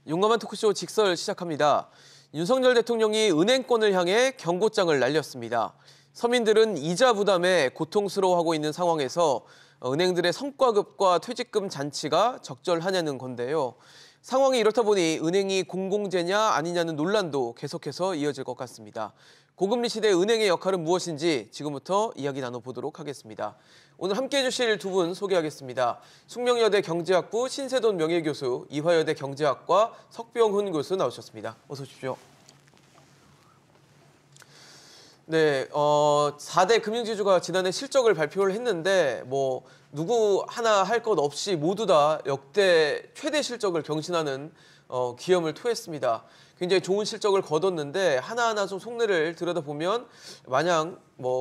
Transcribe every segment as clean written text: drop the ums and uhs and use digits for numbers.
용감한 토크쇼 직설 시작합니다. 윤석열 대통령이 은행권을 향해 경고장을 날렸습니다. 서민들은 이자 부담에 고통스러워하고 있는 상황에서 은행들의 성과급과 퇴직금 잔치가 적절하냐는 건데요. 상황이 이렇다 보니 은행이 공공재냐 아니냐는 논란도 계속해서 이어질 것 같습니다. 고금리 시대 은행의 역할은 무엇인지 지금부터 이야기 나눠보도록 하겠습니다. 오늘 함께해 주실 두 분 소개하겠습니다. 숙명여대 경제학부 신세돈 명예교수, 이화여대 경제학과 석병훈 교수 나오셨습니다. 어서 오십시오. 네, 4대 금융지주가 지난해 실적을 발표를 했는데 누구 하나 할 것 없이 모두 다 역대 최대 실적을 경신하는 기염을 토했습니다. 굉장히 좋은 실적을 거뒀는데 하나하나 좀 속내를 들여다보면 마냥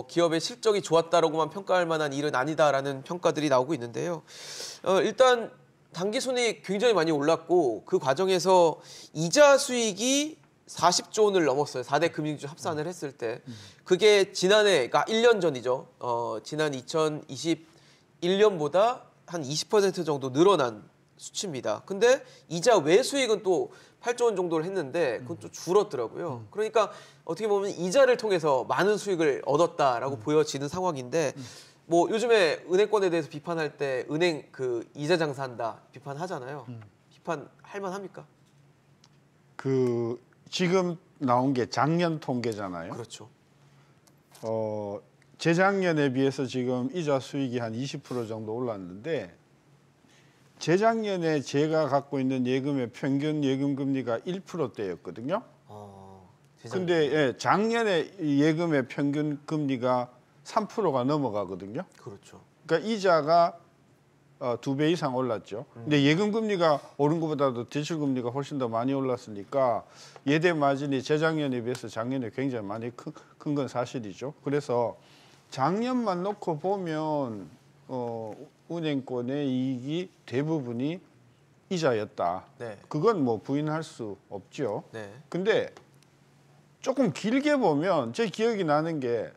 기업의 실적이 좋았다라고만 평가할 만한 일은 아니다라는 평가들이 나오고 있는데요. 일단 당기순이익 굉장히 많이 올랐고 그 과정에서 이자 수익이 40조 원을 넘었어요. 4대 금융지주 합산을 했을 때. 그게 지난해, 그러니까 1년 전이죠. 지난 2021년보다 한 20% 정도 늘어난 수치입니다. 근데 이자 외 수익은 또 8조 원 정도를 했는데 그건 또 줄었더라고요. 그러니까 어떻게 보면 이자를 통해서 많은 수익을 얻었다라고 보여지는 상황인데 요즘에 은행권에 대해서 비판할 때 은행 그 이자 장사한다 비판하잖아요. 비판할 만합니까? 지금 나온 게 작년 통계잖아요. 그렇죠. 재작년에 비해서 지금 이자 수익이 한 20% 정도 올랐는데 재작년에 제가 갖고 있는 예금의 평균 예금 금리가 1%대였거든요. 근데 작년에 예금의 평균 금리가 3%가 넘어가거든요. 그렇죠. 그러니까 이자가 2배 이상 올랐죠. 근데 예금 금리가 오른 것보다도 대출 금리가 훨씬 더 많이 올랐으니까 예대 마진이 재작년에 비해서 작년에 굉장히 많이 큰 건 사실이죠. 그래서 작년만 놓고 보면 은행권의 이익이 대부분이 이자였다. 네. 그건 부인할 수 없죠. 네. 근데 조금 길게 보면 제 기억이 나는 게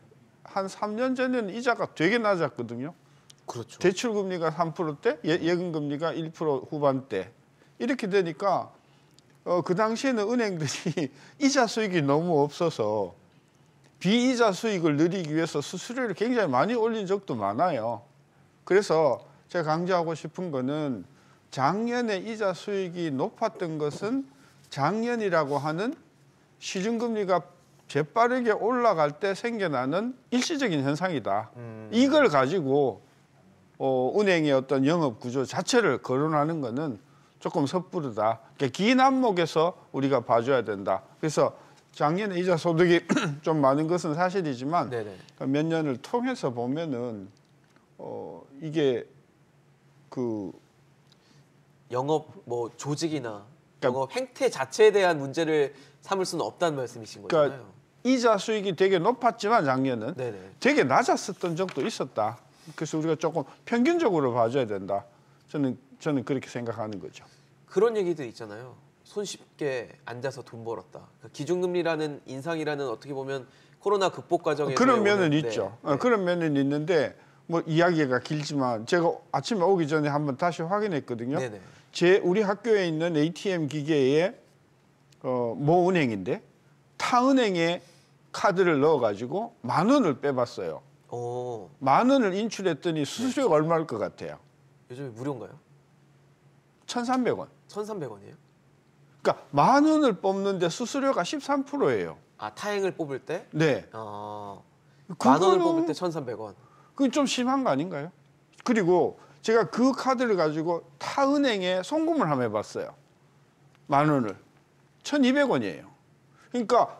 한 3년 전에는 이자가 되게 낮았거든요. 그렇죠. 대출 금리가 3%대, 예금 금리가 1% 후반대. 이렇게 되니까 그 당시에는 은행들이 이자 수익이 너무 없어서 비이자 수익을 늘리기 위해서 수수료를 굉장히 많이 올린 적도 많아요. 그래서 제가 강조하고 싶은 거는 작년에 이자 수익이 높았던 것은 작년이라고 하는 시중금리가 재빠르게 올라갈 때 생겨나는 일시적인 현상이다. 이걸 가지고 은행의 어떤 영업 구조 자체를 거론하는 것은 조금 섣부르다. 그러니까 긴 안목에서 우리가 봐줘야 된다. 그래서 작년에 이자 소득이 좀 많은 것은 사실이지만 몇 년을 통해서 보면은 이게 영업 조직이나 영업 행태 자체에 대한 문제를 삼을 수는 없다는 말씀이신 거잖아요. 그러니까 이자 수익이 되게 높았지만 작년은 되게 낮았었던 적도 있었다. 그래서 우리가 조금 평균적으로 봐줘야 된다. 저는 그렇게 생각하는 거죠. 그런 얘기들 있잖아요. 손쉽게 앉아서 돈 벌었다. 그러니까 기준금리라는 인상이라는 어떻게 보면 코로나 극복 과정에서 그런 면은 있죠. 그런 면은 있는데 이야기가 길지만 제가 아침에 오기 전에 한번 다시 확인했거든요. 우리 학교에 있는 ATM 기계에 모 은행인데 타 은행에 카드를 넣어가지고 10,000원을 빼봤어요. 10,000원을 인출했더니 수수료가 얼마일 것 같아요? 요즘에 무료인가요? 1,300원. 1,300원이에요? 그러니까 10,000원을 뽑는데 수수료가 13%예요. 아, 타행을 뽑을 때? 네. 10,000원을 뽑을 때 1,300원. 그건 좀 심한 거 아닌가요? 그리고 제가 그 카드를 가지고 타 은행에 송금을 한번 해봤어요. 10,000원을. 1,200원이에요. 그러니까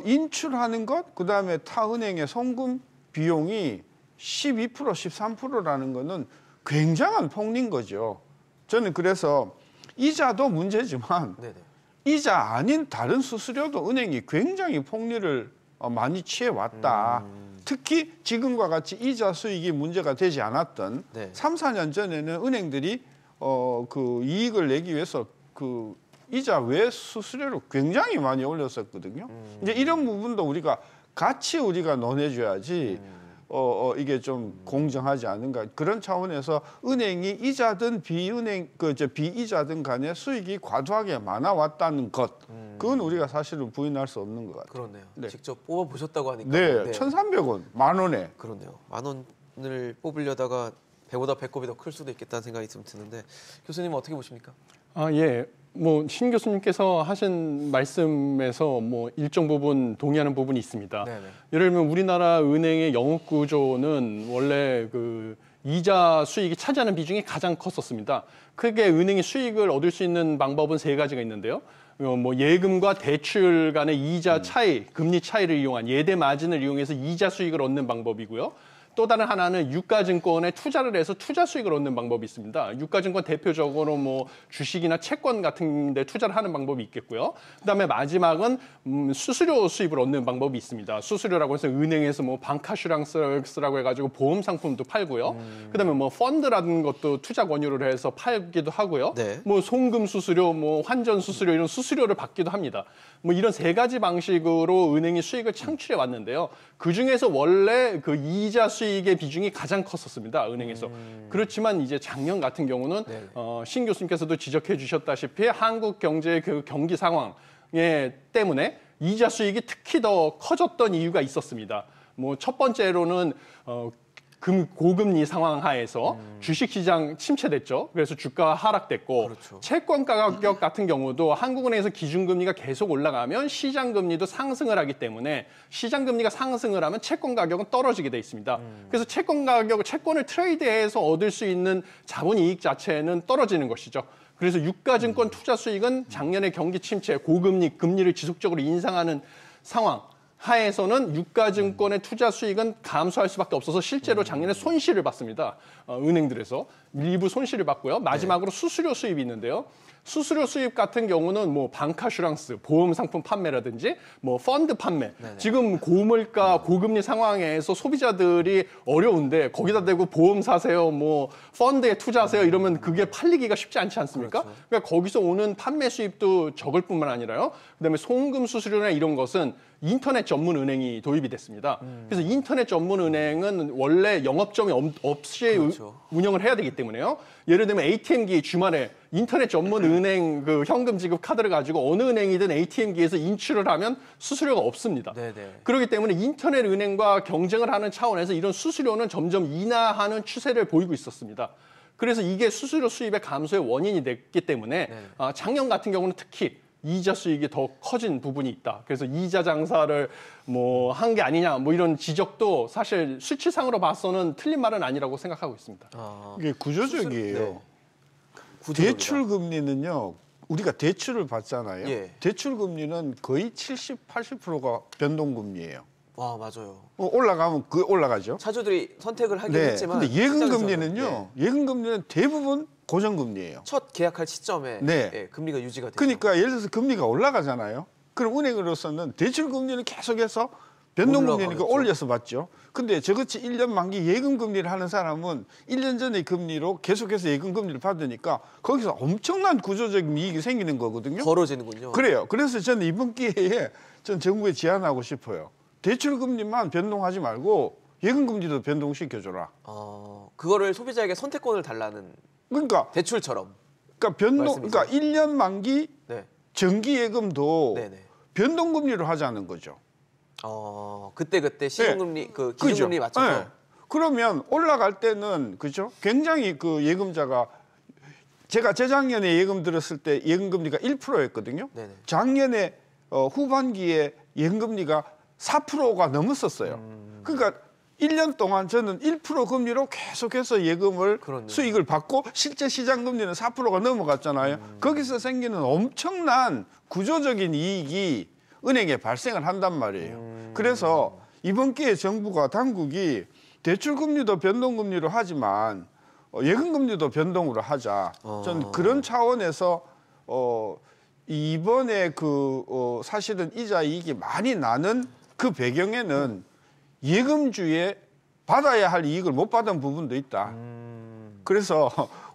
인출하는 것, 그다음에 타 은행의 송금 비용이 12%, 13%라는 거는 굉장한 폭리인 거죠. 저는 그래서 이자도 문제지만 이자 아닌 다른 수수료도 은행이 굉장히 폭리를 많이 취해왔다. 특히 지금과 같이 이자 수익이 문제가 되지 않았던 3, 4년 전에는 은행들이 그 이익을 내기 위해서 그 이자 외 수수료를 굉장히 많이 올렸었거든요. 이제 이런 부분도 우리가 같이 논해줘야지 이게 좀 공정하지 않은가 그런 차원에서 은행이 이자든 비이자든 간에 수익이 과도하게 많아왔다는 것 그건 우리가 사실은 부인할 수 없는 것 같아요. 그렇네요. 네. 직접 뽑아 보셨다고 하니까. 네, 1,300원, 만 원에. 그렇네요. 만 원을 뽑으려다가 배보다 배꼽이 더 클 수도 있겠다는 생각이 좀 드는데 교수님은 어떻게 보십니까? 예. 뭐 신 교수님께서 하신 말씀에서 뭐 일정 부분 동의하는 부분이 있습니다. 네네. 예를 들면 우리나라 은행의 영업 구조는 원래 그 이자 수익이 차지하는 비중이 가장 컸었습니다. 크게 은행이 수익을 얻을 수 있는 방법은 세 가지가 있는데요. 뭐 예금과 대출 간의 이자 차이, 금리 차이를 이용한 예대 마진을 이용해서 이자 수익을 얻는 방법이고요. 또 다른 하나는 유가증권에 투자를 해서 투자 수익을 얻는 방법이 있습니다. 유가증권 대표적으로 뭐 주식이나 채권 같은 데 투자를 하는 방법이 있겠고요. 그다음에 마지막은 수수료 수입을 얻는 방법이 있습니다. 수수료라고 해서 은행에서 뭐 방카슈랑스라고 해가지고 보험 상품도 팔고요. 그다음에 뭐 펀드라는 것도 투자 권유를 해서 팔기도 하고요. 네. 뭐 송금 수수료, 뭐 환전 수수료 이런 수수료를 받기도 합니다. 뭐 이런 세 가지 방식으로 은행이 수익을 창출해 왔는데요. 그 중에서 원래 그 이자 수익의 비중이 가장 컸었습니다. 은행에서. 그렇지만 이제 작년 같은 경우는 네. 신 교수님께서도 지적해 주셨다시피 한국 경제의 그 경기 상황에 때문에 이자 수익이 특히 더 커졌던 이유가 있었습니다. 뭐 첫 번째로는 고금리 상황 하에서 주식시장 침체됐죠. 그래서 주가가 하락됐고 그렇죠. 채권 가격 같은 경우도 한국은행에서 기준금리가 계속 올라가면 시장금리도 상승을 하기 때문에 시장금리가 상승을 하면 채권 가격은 떨어지게 돼 있습니다. 그래서 채권을 트레이드해서 얻을 수 있는 자본이익 자체는 떨어지는 것이죠. 그래서 유가증권 투자 수익은 작년에 경기 침체, 고금리, 금리를 지속적으로 인상하는 상황 하에서는 유가증권의 투자 수익은 감소할 수밖에 없어서 실제로 작년에 손실을 봤습니다. 은행들에서 일부 손실을 봤고요. 마지막으로 수수료 수입이 있는데요. 수수료 수입 같은 경우는 뭐 방카슈랑스, 보험 상품 판매라든지 뭐 펀드 판매. 네네. 지금 고물가, 고금리 상황에서 소비자들이 어려운데 거기다 대고 보험 사세요, 뭐 펀드에 투자하세요 이러면 그게 팔리기가 쉽지 않지 않습니까? 그렇죠. 그러니까 거기서 오는 판매 수입도 적을 뿐만 아니라요. 그다음에 송금 수수료나 이런 것은 인터넷 전문 은행이 도입이 됐습니다. 그래서 인터넷 전문 은행은 원래 영업점이 없이 그렇죠. 운영을 해야 되기 때문에요. 예를 들면 ATM기 주말에 인터넷 전문 은행 그 현금 지급 카드를 가지고 어느 은행이든 ATM기에서 인출을 하면 수수료가 없습니다. 네네. 그렇기 때문에 인터넷 은행과 경쟁을 하는 차원에서 이런 수수료는 점점 인하하는 추세를 보이고 있었습니다. 그래서 이게 수수료 수입의 감소의 원인이 됐기 때문에 네. 작년 같은 경우는 특히 이자 수익이 더 커진 부분이 있다. 그래서 이자 장사를 뭐 한 게 아니냐 뭐 이런 지적도 사실 수치상으로 봐서는 틀린 말은 아니라고 생각하고 있습니다. 이게 구조적이에요. 네. 구조적이다. 대출 금리는요. 우리가 대출을 받잖아요. 예. 대출 금리는 거의 70, 80%가 변동 금리예요. 와 맞아요. 올라가면 그 올라가죠. 차주들이 선택을 하긴 네. 했지만 근데 예금 시장에서는, 금리는요. 예금 금리는 대부분 고정 금리예요. 첫 계약할 시점에 네. 예, 금리가 유지가 되죠. 그러니까 예를 들어서 금리가 올라가잖아요. 그럼 은행으로서는 대출 금리는 계속해서 변동 금리니까 올라가겠죠. 올려서 받죠. 근데 저같이 1년 만기 예금 금리를 하는 사람은 1년 전의 금리로 계속해서 예금 금리를 받으니까 거기서 엄청난 구조적인 이익이 생기는 거거든요. 벌어지는군요. 그래요. 그래서 저는 이번 기회에 전 정부에 제안하고 싶어요. 대출 금리만 변동하지 말고 예금 금리도 변동시켜줘라. 그거를 소비자에게 선택권을 달라는 그러니까 대출처럼. 변동, 말씀이세요? 그러니까 1년 만기 네. 정기 예금도 네네. 변동 금리로 하자는 거죠. 그때 시중금리 그 기준금리 그죠? 맞춰서. 네. 그러면 올라갈 때는 그죠? 굉장히 그 예금자가 제가 재작년에 예금 들었을 때 예금 금리가 1%였거든요. 네네. 작년에 후반기에 예금 금리가 4%가 넘었었어요. 그러니까 1년 동안 저는 1% 금리로 계속해서 예금을 그렇네요. 수익을 받고 실제 시장 금리는 4%가 넘어갔잖아요. 거기서 생기는 엄청난 구조적인 이익이 은행에 발생을 한단 말이에요. 그래서 이번 기회에 정부가 당국이 대출 금리도 변동 금리로 하지만 예금 금리도 변동으로 하자. 저는 그런 차원에서 이번에 사실은 이자 이익이 많이 나는 그 배경에는 예금주에 받아야 할 이익을 못 받은 부분도 있다. 그래서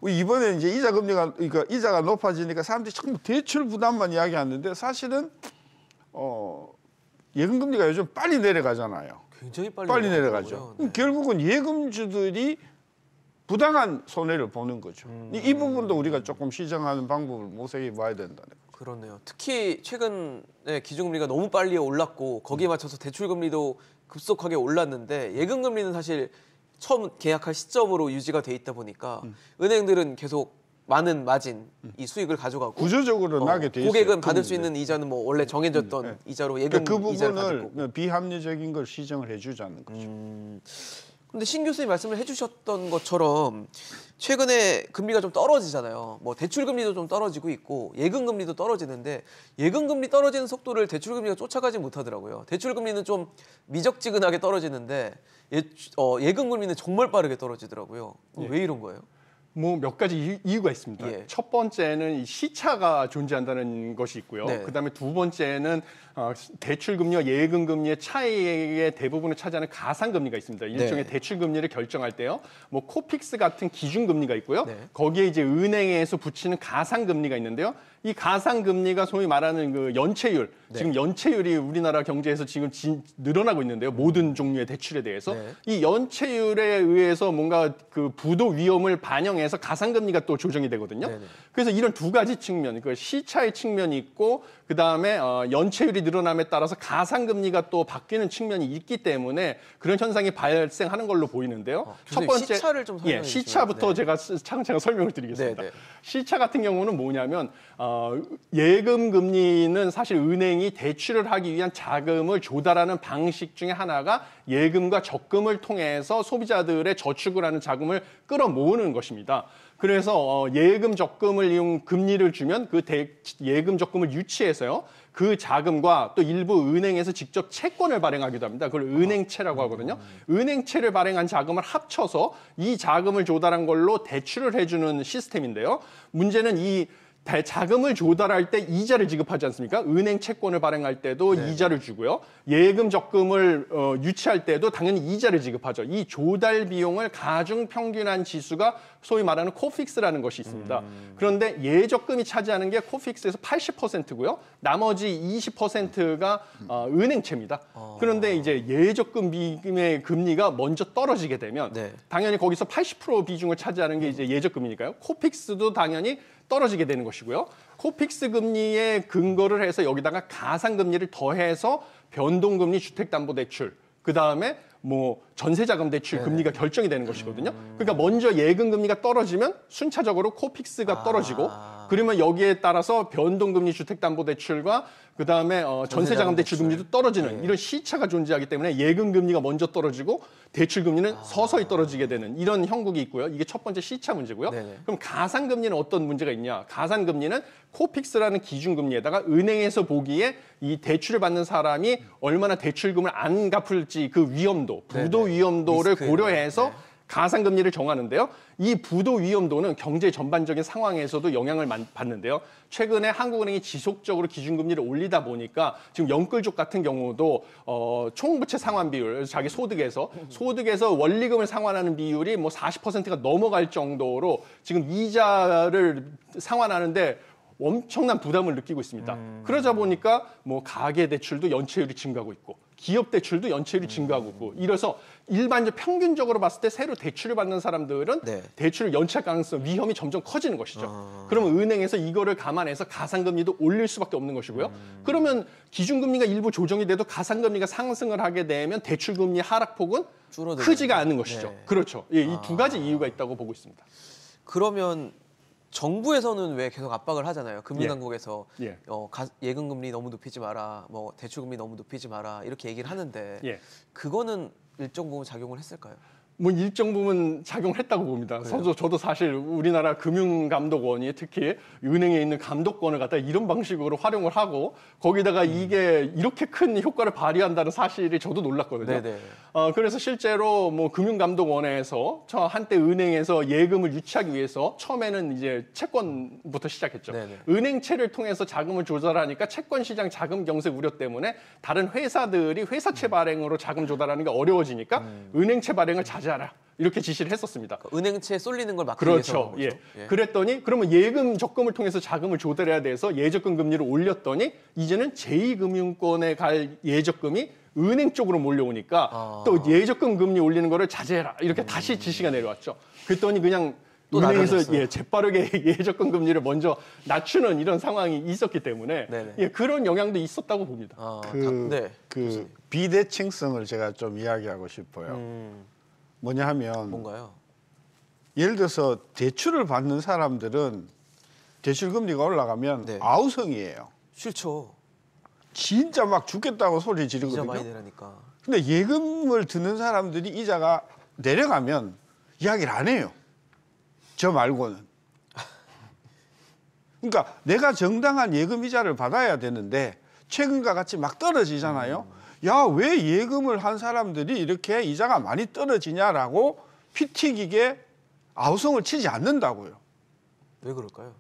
이번에 이제 이자 금리가 그러니까 이자가 높아지니까 사람들이 자꾸 대출 부담만 이야기하는데 사실은 예금금리가 요즘 빨리 내려가잖아요. 굉장히 빨리 내려가죠. 네. 결국은 예금주들이 부당한 손해를 보는 거죠. 이 부분도 우리가 조금 시정하는 방법을 모색해 봐야 된다는 거죠. 그렇네요. 특히 최근에 기준금리가 너무 빨리 올랐고 거기에 맞춰서 대출금리도 급속하게 올랐는데 예금금리는 사실 처음 계약할 시점으로 유지가 돼 있다 보니까 은행들은 계속 많은 마진, 이 수익을 가져가고 구조적으로 나게 돼 있어요. 고객은 받을 수 있는 이자는 뭐 원래 정해졌던 이자로 예금 그 이자를 받을 거고. 부분을 비합리적인 걸 시정을 해주자는 거죠. 근데 신 교수님 말씀을 해주셨던 것처럼 최근에 금리가 좀 떨어지잖아요. 뭐 대출 금리도 좀 떨어지고 있고 예금 금리도 떨어지는데 예금 금리 떨어지는 속도를 대출 금리가 쫓아가지 못하더라고요. 대출 금리는 좀 미적지근하게 떨어지는데 예금 금리는 정말 빠르게 떨어지더라고요. 왜 이런 거예요? 뭐 몇 가지 이유가 있습니다. 예. 첫 번째는 이 시차가 존재한다는 것이 있고요. 네. 그다음에 두 번째는 대출금리와 예금금리의 차이의 대부분을 차지하는 가상금리가 있습니다. 일종의 네. 대출금리를 결정할 때요. 뭐 코픽스 같은 기준금리가 있고요. 네. 거기에 이제 은행에서 붙이는 가상금리가 있는데요. 이 가상금리가 소위 말하는 그 연체율, 지금 연체율이 우리나라 경제에서 지금 늘어나고 있는데요. 모든 종류의 대출에 대해서. 네. 이 연체율에 의해서 뭔가 그 부도 위험을 반영해서 가상금리가 또 조정이 되거든요. 네네. 그래서 이런 두 가지 측면, 그 시차의 측면이 있고 그다음에 연체율이 늘어남에 따라서 가상금리가 또 바뀌는 측면이 있기 때문에 그런 현상이 발생하는 걸로 보이는데요. 첫 번째 시차를 좀 설명해 주시면. 시차부터 네. 제가 설명을 드리겠습니다. 네네. 시차 같은 경우는 뭐냐면 예금 금리는 사실 은행이 대출을 하기 위한 자금을 조달하는 방식 중에 하나가 예금과 적금을 통해서 소비자들의 저축을 하는 자금을 끌어모으는 것입니다. 그래서 예금 적금을 이용 금리를 주면 그 예금 적금을 유치해서요. 그 자금과 또 일부 은행에서 직접 채권을 발행하기도 합니다. 그걸 은행채라고 하거든요. 은행채를 발행한 자금을 합쳐서 이 자금을 조달한 걸로 대출을 해주는 시스템인데요. 문제는 이 자금을 조달할 때 이자를 지급하지 않습니까? 은행 채권을 발행할 때도 이자를 주고요. 예금 적금을 유치할 때도 당연히 이자를 지급하죠. 이 조달 비용을 가중 평균한 지수가 소위 말하는 코픽스라는 것이 있습니다. 그런데 예적금이 차지하는 게 코픽스에서 80%고요. 나머지 20%가 은행채입니다. 그런데 이제 예적금의 금리가 먼저 떨어지게 되면 네. 당연히 거기서 80% 비중을 차지하는 게 이제 예적금이니까요. 코픽스도 당연히 떨어지게 되는 것이고요. 코픽스 금리에 근거를 해서 여기다가 가상금리를 더해서 변동금리 주택담보대출, 그다음에 뭐 전세자금 대출 금리가 결정이 되는 것이거든요. 그러니까 먼저 예금 금리가 떨어지면 순차적으로 코픽스가 떨어지고 그러면 여기에 따라서 변동금리 주택담보대출과 그다음에 전세자금 대출 금리도 떨어지는 이런 시차가 존재하기 때문에 예금 금리가 먼저 떨어지고 대출 금리는 서서히 떨어지게 되는 이런 형국이 있고요. 이게 첫 번째 시차 문제고요. 네네. 그럼 가상금리는 어떤 문제가 있냐? 가상금리는 코픽스라는 기준금리에다가 은행에서 보기에 이 대출을 받는 사람이 얼마나 대출금을 안 갚을지 그 위험도, 부도 위험도를 리스크에 고려해서 네. 가상금리를 정하는데요. 이 부도 위험도는 경제 전반적인 상황에서도 영향을 받는데요. 최근에 한국은행이 지속적으로 기준금리를 올리다 보니까 지금 영끌족 같은 경우도 총부채 상환 비율, 자기 소득에서 원리금을 상환하는 비율이 뭐 40%가 넘어갈 정도로 지금 이자를 상환하는데 엄청난 부담을 느끼고 있습니다. 그러다 보니까 뭐 가계 대출도 연체율이 증가하고 있고 기업 대출도 연체율이 증가하고 있고 이래서 일반적 평균적으로 봤을 때 새로 대출을 받는 사람들은 네. 대출을 연체할 가능성 위험이 점점 커지는 것이죠. 그러면 은행에서 이거를 감안해서 가상금리도 올릴 수밖에 없는 것이고요. 그러면 기준금리가 일부 조정이 돼도 가상금리가 상승을 하게 되면 대출금리 하락폭은 줄어들게 크지가 되는 않은 것이죠. 네. 그렇죠. 예, 이 두 가지 이유가 있다고 보고 있습니다. 그러면 정부에서는 왜 계속 압박을 하잖아요. 금융당국에서 예. 예금 금리 너무 높이지 마라, 뭐 대출 금리 너무 높이지 마라 이렇게 얘기를 하는데 예. 그거는 일정 부분 작용을 했을까요? 뭐 일정 부분 작용했다고 봅니다. 저도 사실 우리나라 금융감독원이 특히 은행에 있는 감독권을 갖다 이런 방식으로 활용을 하고 거기다가 이게 이렇게 큰 효과를 발휘한다는 사실이 저도 놀랐거든요. 네네. 그래서 실제로 뭐 금융감독원에서 한때 은행에서 예금을 유치하기 위해서 처음에는 이제 채권부터 시작했죠. 네네. 은행채를 통해서 자금을 조달하니까 채권 시장 자금 경색 우려 때문에 다른 회사들이 회사채 발행으로 자금 조달하는 게 어려워지니까 은행채 발행을 자제하겠다. 자제하라. 이렇게 지시를 했었습니다. 은행채에 쏠리는 걸 막기 그렇죠. 위해서 예. 그랬더니 그러면 예금 적금을 통해서 자금을 조달해야 돼서 예적금 금리를 올렸더니 이제는 제2금융권에 갈 예적금이 은행 쪽으로 몰려오니까 또 예적금 금리 올리는 거를 자제해라. 이렇게 다시 지시가 내려왔죠. 그랬더니 그냥 또 은행에서 낮아졌어요. 재빠르게 예적금 금리를 먼저 낮추는 이런 상황이 있었기 때문에 네네. 그런 영향도 있었다고 봅니다. 네. 그 비대칭성을 제가 좀 이야기하고 싶어요. 뭐냐 하면 뭔가요? 예를 들어서 대출을 받는 사람들은 대출 금리가 올라가면 네. 아우성이에요. 싫죠. 진짜 막 죽겠다고 소리 이자 많이 지르거든요. 내라니까. 근데 예금을 드는 사람들이 이자가 내려가면 이야기를 안 해요. 저 말고는. 그러니까 내가 정당한 예금 이자를 받아야 되는데 최근과 같이 막 떨어지잖아요. 야, 왜 예금을 한 사람들이 이렇게 이자가 많이 떨어지냐라고 피 튀기게 아우성을 치지 않는다고요. 왜 그럴까요?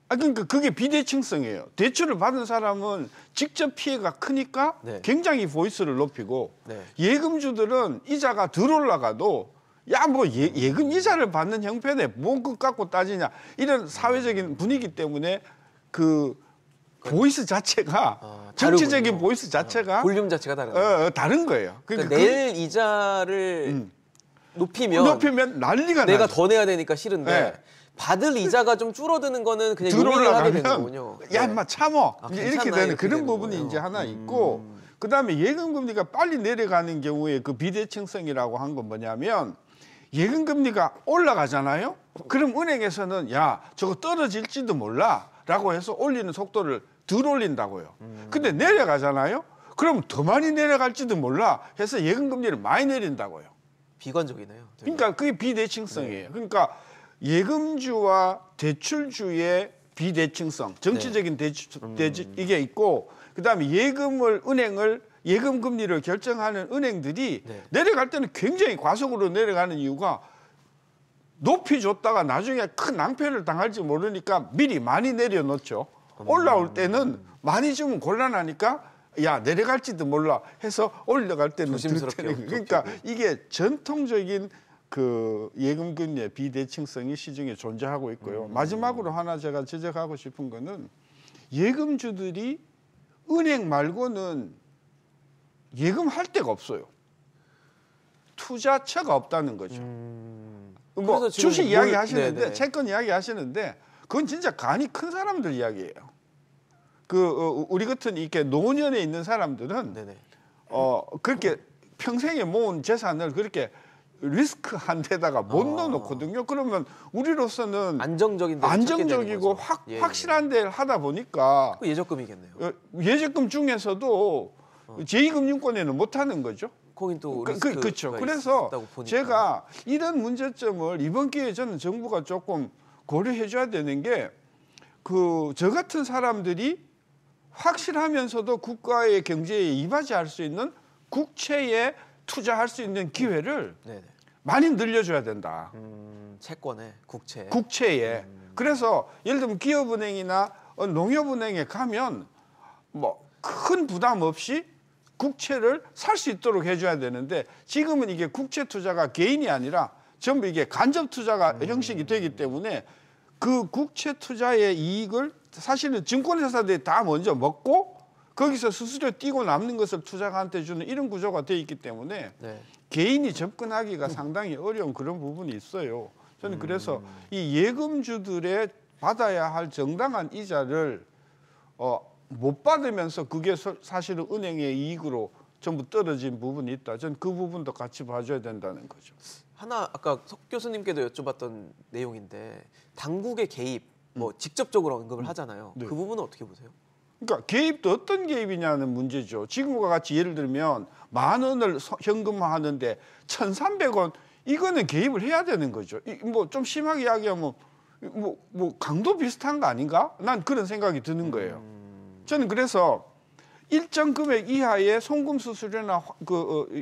그러니까 그게 비대칭성이에요. 대출을 받은 사람은 직접 피해가 크니까 네. 굉장히 보이스를 높이고 네. 예금주들은 이자가 덜 올라가도 야, 뭐 예금 이자를 받는 형편에 뭐 그것 갖고 따지냐 이런 사회적인 분위기 때문에 그 보이스 자체가 정치적인 다르군요. 보이스 자체가 볼륨 자체가 다르네요. 다른 거예요. 그러니까 낼 이자를 높이면 난리가 내가 나죠. 더 내야 되니까 싫은데 네. 받을 이자가 좀 줄어드는 거는 그냥 덜 용인을 하게 되는 올라가면 거군요. 야, 네. 인마 참어. 이제 이렇게 괜찮나, 되는 이렇게 그런 되는 부분이 거예요. 이제 하나 있고 그다음에 예금 금리가 빨리 내려가는 경우에 그 비대칭성이라고 한 건 뭐냐면 예금 금리가 올라가잖아요. 그럼 은행에서는 야, 저거 떨어질지도 몰라라고 해서 올리는 속도를 덜 올린다고요. 근데 내려가잖아요. 그럼 더 많이 내려갈지도 몰라 해서 예금 금리를 많이 내린다고요. 비관적이네요. 되게. 그러니까 그게 비대칭성이에요. 그러니까 예금주와 대출주의 비대칭성, 정치적인 이게 있고, 그다음에 예금 금리를 결정하는 은행들이 네. 내려갈 때는 굉장히 과속으로 내려가는 이유가 높이 줬다가 나중에 큰 낭패를 당할지 모르니까 미리 많이 내려놓죠. 올라올 때는 많이 주면 곤란하니까 야, 내려갈지도 몰라 해서 올라갈 때는 조심스럽게 들 그러니까 이게 전통적인 그 예금 금리의 비대칭성이 시중에 존재하고 있고요. 마지막으로 하나 제가 지적하고 싶은 거는 예금주들이 은행 말고는 예금할 데가 없어요. 투자처가 없다는 거죠. 뭐 그래서 지금 주식 이야기 하시는데 네네. 채권 이야기 하시는데 그건 진짜 간이 큰 사람들 이야기예요. 우리 같은 이렇게 노년에 있는 사람들은 네네. 그렇게 평생에 모은 재산을 그렇게 리스크한 데다가 못 넣어놓거든요. 그러면 우리로서는 안정적인 데를 찾게 되는 안정적이고 거죠. 예, 확실한 데를 하다 보니까 그 예적금이겠네요. 예적금 중에서도 제2금융권에는 못 하는 거죠. 거긴 또 리스크가 그렇죠. 그래서 있다고 보니까. 제가 이런 문제점을 이번 기회에 저는 정부가 조금 고려해 줘야 되는 게 저 같은 사람들이 확실하면서도 국가의 경제에 이바지할 수 있는 국채에 투자할 수 있는 기회를 네네. 많이 늘려줘야 된다. 채권에 국채. 국채에. 그래서 예를 들면 기업은행이나 농협은행에 가면 뭐 큰 부담 없이 국채를 살 수 있도록 해줘야 되는데 지금은 이게 국채 투자가 개인이 아니라 전부 이게 간접 투자가 형식이 되기 때문에 그 국채 투자의 이익을 사실은 증권회사들이 다 먼저 먹고 거기서 수수료 띄고 남는 것을 투자가한테 주는 이런 구조가 돼 있기 때문에 네. 개인이 접근하기가 상당히 어려운 그런 부분이 있어요. 저는 그래서 이 예금주들의 받아야 할 정당한 이자를 못 받으면서 그게 사실은 은행의 이익으로 전부 떨어진 부분이 있다. 저는 그 부분도 같이 봐줘야 된다는 거죠. 하나 아까 석 교수님께도 여쭤봤던 내용인데 당국의 개입 뭐 직접적으로 언급을 하잖아요. 네. 그 부분은 어떻게 보세요? 그러니까 개입도 어떤 개입이냐는 문제죠. 지금과 같이 예를 들면 10,000원을 현금화하는데 1,300원 이거는 개입을 해야 되는 거죠. 뭐 좀 심하게 이야기하면 뭐 강도 비슷한 거 아닌가? 난 그런 생각이 드는 거예요. 저는 그래서 일정 금액 이하의 송금 수수료나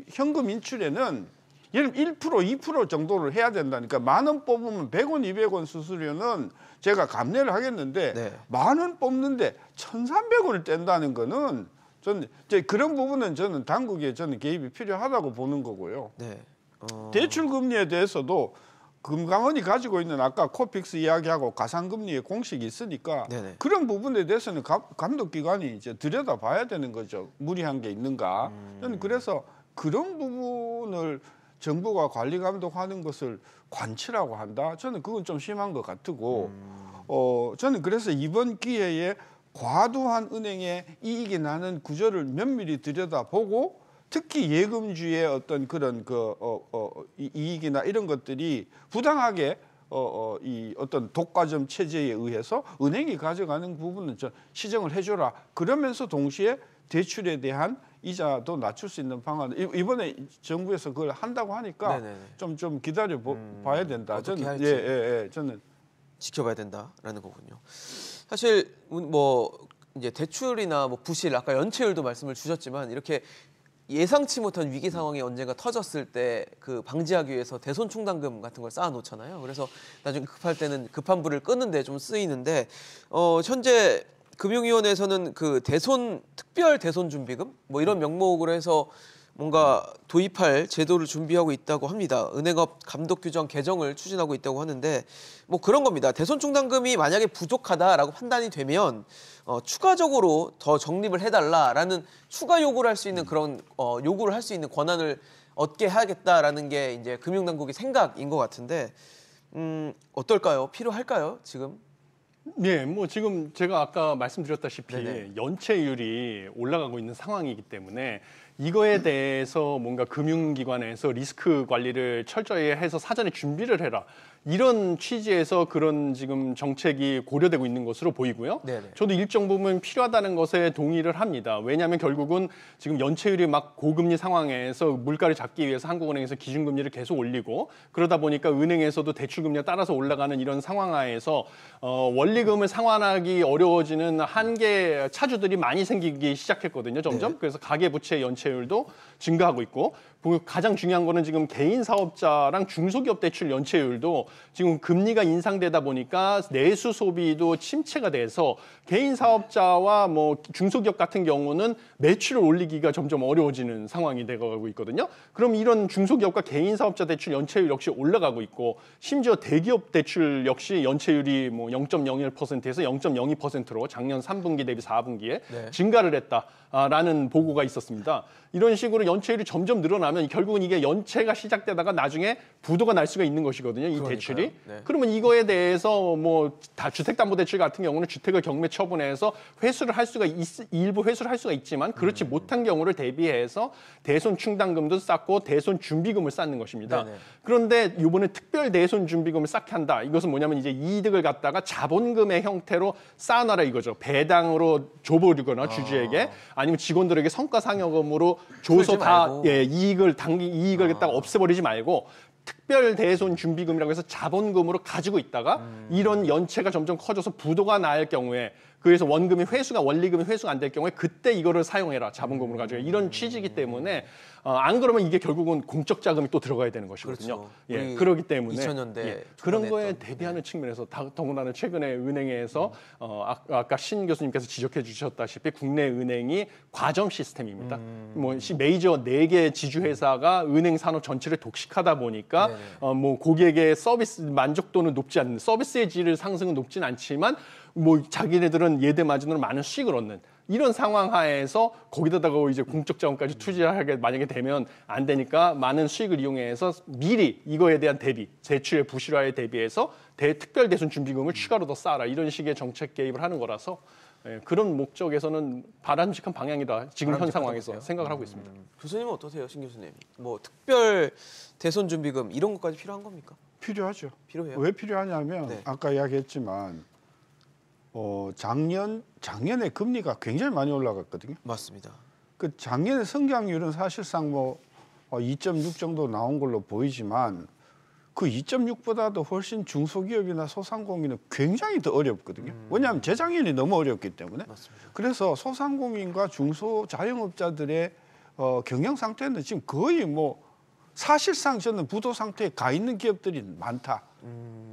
현금 인출에는 예를 들면 1%, 2% 정도를 해야 된다니까 10,000원 뽑으면 100원, 200원 수수료는 제가 감내를 하겠는데 네. 10,000원 뽑는데 1,300원을 뗀다는 거는 저는 그런 부분은 저는 당국에 저는 개입이 필요하다고 보는 거고요. 네. 대출 금리에 대해서도 금감원이 가지고 있는 아까 코픽스 이야기하고 가상금리의 공식이 있으니까 네네. 그런 부분에 대해서는 감독기관이 이제 들여다봐야 되는 거죠. 무리한 게 있는가. 저는 그래서 그런 부분을 정부가 관리 감독하는 것을 관치라고 한다. 저는 그건 좀 심한 것 같고 저는 그래서 이번 기회에 과도한 은행의 이익이 나는 구조를 면밀히 들여다보고 특히 예금주의 어떤 그런 이익이나 이런 것들이 부당하게 이 어떤 독과점 체제에 의해서 은행이 가져가는 부분은 시정을 해줘라. 그러면서 동시에 대출에 대한 이자도 낮출 수 있는 방안을 이번에 정부에서 그걸 한다고 하니까 좀 기다려 봐야 된다. 어떻게 저는 할지. 저는 지켜봐야 된다라는 거군요. 사실 뭐 이제 대출이나 뭐 부실 아까 연체율도 말씀을 주셨지만 이렇게 예상치 못한 위기 상황이 언젠가 터졌을 때 그 방지하기 위해서 대손 충당금 같은 걸 쌓아 놓잖아요. 그래서 나중에 급할 때는 급한 불을 끄는데 좀 쓰이는데 현재 금융위원회에서는 그 특별 대손 준비금 뭐 이런 명목으로 해서 뭔가 도입할 제도를 준비하고 있다고 합니다. 은행업 감독 규정 개정을 추진하고 있다고 하는데 뭐 그런 겁니다. 대손 충당금이 만약에 부족하다라고 판단이 되면 추가적으로 더 적립을 해달라라는 추가 요구를 할 수 있는 그런 요구를 할 수 있는 권한을 얻게 하겠다라는 게 이제 금융당국의 생각인 것 같은데 어떨까요? 필요할까요? 지금? 네, 뭐 지금 제가 아까 말씀드렸다시피 네네. 연체율이 올라가고 있는 상황이기 때문에 이거에 대해서 뭔가 금융기관에서 리스크 관리를 철저히 해서 사전에 준비를 해라. 이런 취지에서 그런 지금 정책이 고려되고 있는 것으로 보이고요. 네네. 저도 일정 부분 필요하다는 것에 동의를 합니다. 왜냐하면 결국은 지금 연체율이 막 고금리 상황에서 물가를 잡기 위해서 한국은행에서 기준금리를 계속 올리고 그러다 보니까 은행에서도 대출금리가 따라서 올라가는 이런 상황 하에서 원리금을 상환하기 어려워지는 한계 차주들이 많이 생기기 시작했거든요. 점점. 네. 그래서 가계부채 연체율도 증가하고 있고 가장 중요한 거는 지금 개인 사업자랑 중소기업 대출 연체율도 지금 금리가 인상되다 보니까 내수 소비도 침체가 돼서 개인 사업자와 뭐 중소기업 같은 경우는 매출을 올리기가 점점 어려워지는 상황이 되어가고 있거든요. 그럼 이런 중소기업과 개인 사업자 대출 연체율 역시 올라가고 있고 심지어 대기업 대출 역시 연체율이 뭐 0.01%에서 0.02%로 작년 3분기 대비 4분기에 증가를 했다라는 보고가 있었습니다. 이런 식으로 연체율이 점점 늘어나면 결국은 이게 연체가 시작되다가 나중에 부도가 날 수가 있는 것이거든요. 이 그러니까요. 대출이. 네. 그러면 이거에 대해서 뭐 다 주택담보대출 같은 경우는 주택을 경매 처분해서 회수를 할 수가 일부 회수를 할 수가 있지만 그렇지 못한 경우를 대비해서 대손 충당금도 쌓고 대손 준비금을 쌓는 것입니다. 네네. 그런데 이번에 특별 대손 준비금을 쌓게 한다. 이것은 뭐냐면 이제 이득을 갖다가 자본금의 형태로 쌓아놔라 이거죠. 배당으로 줘버리거나 주주에게 아니면 직원들에게 성과상여금으로 줘서 다 이익을 갖다가 없애버리지 말고 특별 대손 준비금이라고 해서 자본금으로 가지고 있다가 이런 연체가 점점 커져서 부도가 날 경우에 그래서 원리금이 회수가 안 될 경우에 그때 이거를 사용해라 자본금으로 가지고 이런 취지이기 때문에 안 그러면 이게 결국은 공적 자금이 또 들어가야 되는 것이거든요. 그렇죠. 예, 그렇기 때문에 2000년대 그런 거에 대비하는 측면에서 더군다나 최근에 은행에서 아까 신 교수님께서 지적해 주셨다시피 국내 은행이 과점 시스템입니다. 뭐 메이저 4개 지주회사가 은행 산업 전체를 독식하다 보니까 뭐 고객의 서비스 만족도는 높지 않는 서비스의 질 상승은 높진 않지만 뭐 자기네들은 예대 마진으로 많은 수익을 얻는 이런 상황 하에서 거기다가 이제 공적 자원까지 투자하게 만약에 되면 안 되니까 많은 수익을 이용해서 미리 이거에 대한 대비, 대출의 부실화에 대비해서 특별 대손 준비금을 추가로 더 쌓아라 이런 식의 정책 개입을 하는 거라서 그런 목적에서는 바람직한 방향이다. 지금 현 상황에서 생각을 하고 있습니다. 교수님은 어떠세요, 신 교수님? 뭐 특별 대손 준비금 이런 것까지 필요한 겁니까? 필요하죠. 필요해요. 왜 필요하냐면 아까 이야기했지만 작년에 금리가 굉장히 많이 올라갔거든요. 맞습니다. 그 작년에 성장률은 사실상 뭐 2.6 정도 나온 걸로 보이지만 그 2.6보다도 훨씬 중소기업이나 소상공인은 굉장히 더 어렵거든요. 왜냐하면 재작년이 너무 어렵기 때문에. 맞습니다. 그래서 소상공인과 중소 자영업자들의 경영 상태는 지금 거의 뭐 사실상 저는 부도 상태에 가 있는 기업들이 많다.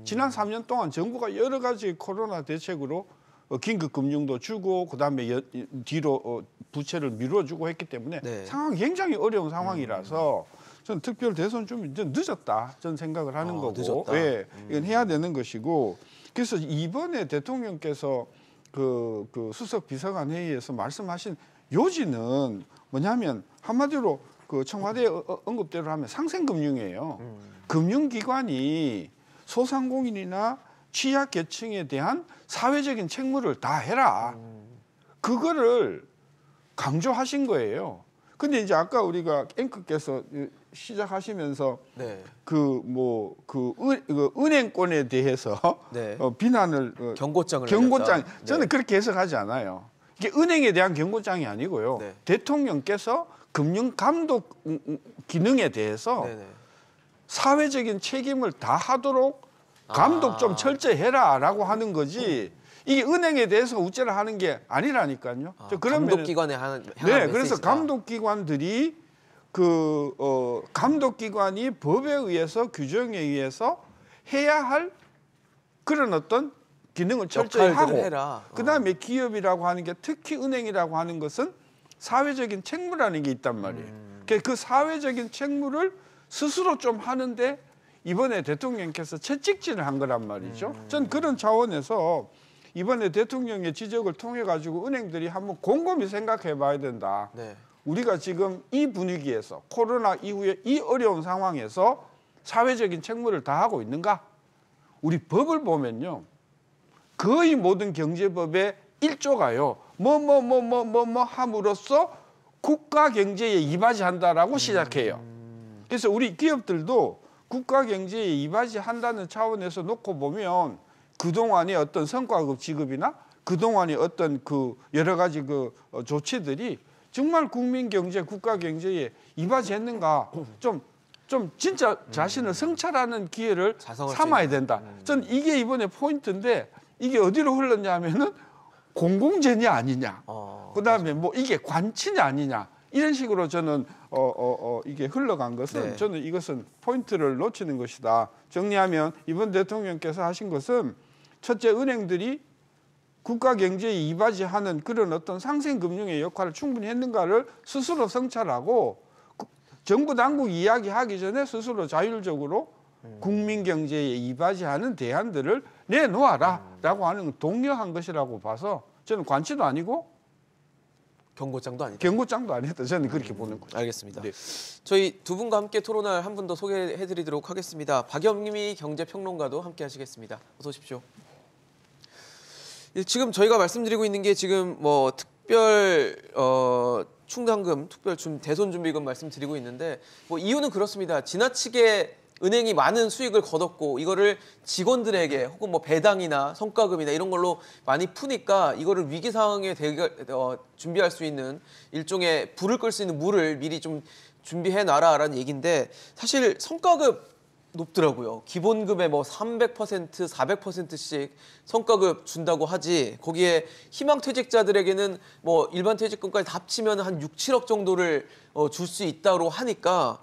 지난 3년 동안 정부가 여러 가지 코로나 대책으로 긴급 금융도 주고 그다음에 뒤로 부채를 미뤄주고 했기 때문에 상황이 굉장히 어려운 상황이라서 저는 특별 대선 좀 이제 늦었다 저는 생각을 하는 거고, 늦었다. 예, 이건 해야 되는 것이고, 그래서 이번에 대통령께서 그 수석 비서관 회의에서 말씀하신 요지는 뭐냐면 한마디로 그 청와대 언급대로 하면 상생금융이에요. 금융기관이 소상공인이나 취약계층에 대한 사회적인 책무를 다 해라. 그거를 강조하신 거예요. 근데 이제 아까 우리가 앵커께서 시작하시면서 네. 은행권에 대해서 네. 비난을 경고장을 경고장 내렸다. 저는 네. 그렇게 해석하지 않아요. 이게 은행에 대한 경고장이 아니고요. 네. 대통령께서 금융 감독 기능에 대해서 네네. 사회적인 책임을 다 하도록 감독 좀 철저히 해라라고 하는 거지. 이게 은행에 대해서 우째를 하는 게 아니라니까요. 감독기관에 향한 네, 그래서 메시지다. 감독기관들이 감독기관이 법에 의해서 규정에 의해서 해야 할 그런 어떤 기능을 철저히 역할들을 하고, 해라. 그다음에 기업이라고 하는 게, 특히 은행이라고 하는 것은 사회적인 책무라는 게 있단 말이에요. 그 사회적인 책무를 스스로 좀 하는데 이번에 대통령께서 채찍질을 한 거란 말이죠. 전 그런 차원에서 이번에 대통령의 지적을 통해 가지고 은행들이 한번 곰곰이 생각해 봐야 된다. 네. 우리가 지금 이 분위기에서, 코로나 이후에 이 어려운 상황에서 사회적인 책무를 다하고 있는가? 우리 법을 보면요, 거의 모든 경제법의 1조가요 뭐 함으로써 국가 경제에 이바지한다라고 시작해요. 그래서 우리 기업들도 국가 경제에 이바지한다는 차원에서 놓고 보면 그동안의 어떤 성과급 지급이나 그동안의 어떤 그 여러 가지 그 조치들이 정말 국민 경제, 국가 경제에 이바지했는가, 좀 진짜 자신을 성찰하는 기회를 자성을 삼아야 된다. 전 이게 이번에 포인트인데, 이게 어디로 흘렀냐 하면은 공공재냐 아니냐, 그다음에 뭐 이게 관치냐 아니냐, 이런 식으로 저는 이게 흘러간 것은, 네. 저는 이것은 포인트를 놓치는 것이다. 정리하면 이번 대통령께서 하신 것은, 첫째, 은행들이 국가 경제에 이바지하는 그런 어떤 상생금융의 역할을 충분히 했는가를 스스로 성찰하고, 정부 당국이 이야기하기 전에 스스로 자율적으로 국민 경제에 이바지하는 대안들을 내놓아라라고 하는 건 독려한 것이라고 봐서, 저는 관치도 아니고 경고장도 아니다. 경고장도 아니다. 저는 그렇게 보는 거죠. 알겠습니다. 네. 저희 두 분과 함께 토론할 한 분 더 소개해드리도록 하겠습니다. 박영미 경제평론가도 함께 하시겠습니다. 어서 오십시오. 지금 저희가 말씀드리고 있는 게 지금 뭐 특별 충당금, 특별 대손 준비금 말씀드리고 있는데, 뭐 이유는 그렇습니다. 지나치게 은행이 많은 수익을 거뒀고 이거를 직원들에게 혹은 뭐 배당이나 성과금이나 이런 걸로 많이 푸니까 이거를 위기 상황에 준비할 수 있는 일종의 불을 끌 수 있는 물을 미리 좀 준비해 놔라라는 얘기인데, 사실 성과금 높더라고요. 기본급의 뭐 300%, 400%씩 성과급 준다고 하지, 거기에 희망퇴직자들에게는 뭐 일반 퇴직금까지 다 합치면 한 6, 7억 정도를 줄 수 있다고 하니까,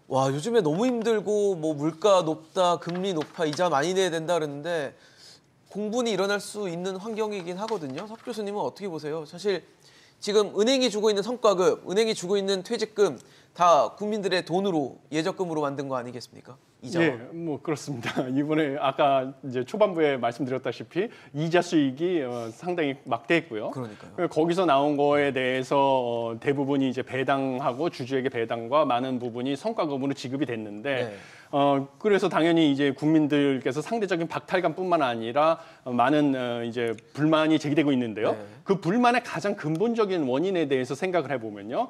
와, 요즘에 너무 힘들고 뭐 물가 높다, 금리 높아, 이자 많이 내야 된다 그러는데 공분이 일어날 수 있는 환경이긴 하거든요. 석 교수님은 어떻게 보세요? 사실 지금 은행이 주고 있는 성과급, 은행이 주고 있는 퇴직금 다 국민들의 돈으로, 예적금으로 만든 거 아니겠습니까? 이자와. 예, 뭐 그렇습니다. 이번에 아까 이제 초반부에 말씀드렸다시피 이자 수익이 상당히 막대했고요. 그러니까요. 거기서 나온 거에 대해서 대부분이 이제 배당하고 주주에게 배당과 많은 부분이 성과금으로 지급이 됐는데, 네. 그래서 당연히 이제 국민들께서 상대적인 박탈감뿐만 아니라 많은 이제 불만이 제기되고 있는데요. 네. 그 불만의 가장 근본적인 원인에 대해서 생각을 해보면요.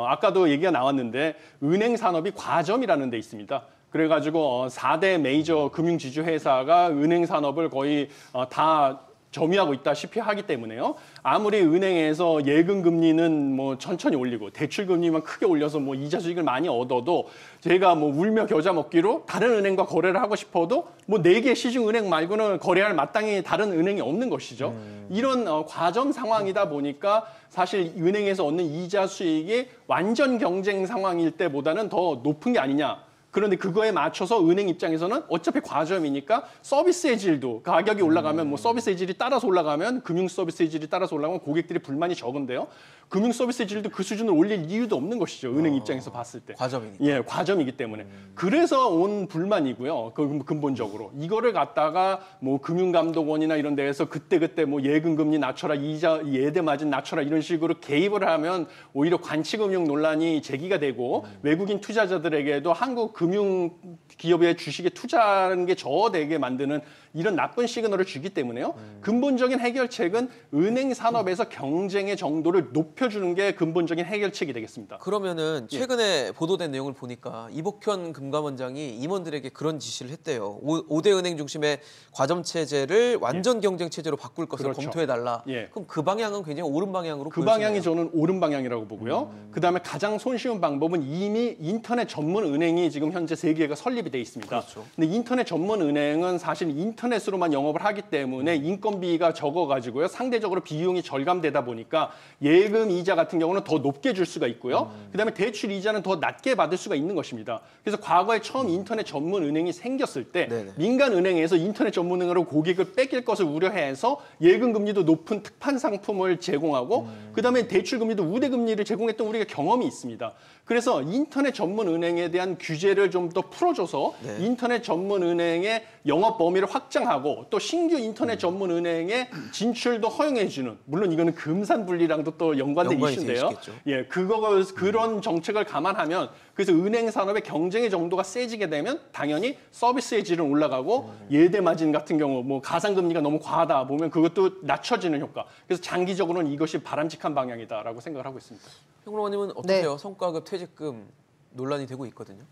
아까도 얘기가 나왔는데 은행 산업이 과점이라는 데 있습니다. 그래가지고 4대 메이저 금융지주 회사가 은행 산업을 거의 다 점유하고 있다시피 하기 때문에요. 아무리 은행에서 예금 금리는 뭐 천천히 올리고 대출 금리만 크게 올려서 뭐 이자 수익을 많이 얻어도, 제가 뭐 울며 겨자 먹기로 다른 은행과 거래를 하고 싶어도 뭐 4개 시중 은행 말고는 거래할 마땅히 다른 은행이 없는 것이죠. 이런 과점 상황이다 보니까 사실 은행에서 얻는 이자 수익이 완전 경쟁 상황일 때보다는 더 높은 게 아니냐. 그런데 그거에 맞춰서 은행 입장에서는 어차피 과점이니까 서비스의 질도, 가격이 올라가면 뭐 서비스의 질이 따라서 올라가면, 금융 서비스의 질이 따라서 올라가면 고객들이 불만이 적은데요. 금융 서비스 질도 그 수준을 올릴 이유도 없는 것이죠. 은행 입장에서 봤을 때. 과점이니까. 예, 과점이기 때문에. 그래서 온 불만이고요. 근본적으로. 이거를 갖다가 뭐 금융감독원이나 이런 데에서 그때그때 뭐 예금 금리 낮춰라, 이자 예대 마진 낮춰라 이런 식으로 개입을 하면 오히려 관치금융 논란이 제기가 되고 외국인 투자자들에게도 한국 금융 기업의 주식에 투자하는 게 저되게 만드는 이런 나쁜 시그널을 주기 때문에요. 근본적인 해결책은 은행 산업에서 경쟁의 정도를 높여주는 게 근본적인 해결책이 되겠습니다. 그러면은 최근에 보도된 내용을 보니까 이복현 금감원장이 임원들에게 그런 지시를 했대요. 5대 은행 중심의 과점 체제를 완전 경쟁 체제로 바꿀 것을 그렇죠. 검토해달라. 예. 그럼 그 방향은 굉장히 옳은 방향으로 그 보여지네요. 방향이 저는 옳은 방향이라고 보고요. 그다음에 가장 손쉬운 방법은 이미 인터넷 전문 은행이 지금 현재 3개가 설립이 돼 있습니다. 그렇죠. 근데 인터넷 전문 은행은 사실 인터넷으로만 영업을 하기 때문에 인건비가 적어가지고요. 상대적으로 비용이 절감되다 보니까 예금 이자 같은 경우는 더 높게 줄 수가 있고요. 그다음에 대출 이자는 더 낮게 받을 수가 있는 것입니다. 그래서 과거에 처음 인터넷 전문 은행이 생겼을 때 네네. 민간 은행에서 인터넷 전문 은행으로 고객을 뺏길 것을 우려해서 예금 금리도 높은 특판 상품을 제공하고 그다음에 대출 금리도 우대 금리를 제공했던 우리가 경험이 있습니다. 그래서 인터넷 전문 은행에 대한 규제를 좀 더 풀어줘서 네. 인터넷 전문 은행의 영업 범위를 확장하고 또 신규 인터넷 전문 은행의 진출도 허용해주는 물론 이거는 금산 분리랑도 또 연관된 연관이 이슈인데요. 되시겠죠. 예, 그런 정책을 감안하면 그래서 은행 산업의 경쟁의 정도가 세지게 되면 당연히 서비스의 질은 올라가고 예대 마진 같은 경우 뭐 가상금리가 너무 과하다 보면 그것도 낮춰지는 효과. 그래서 장기적으로는 이것이 바람직한 방향이다라고 생각을 하고 있습니다. 평론가님은 어떠세요? 성과급 퇴직금 논란이 되고 있거든요.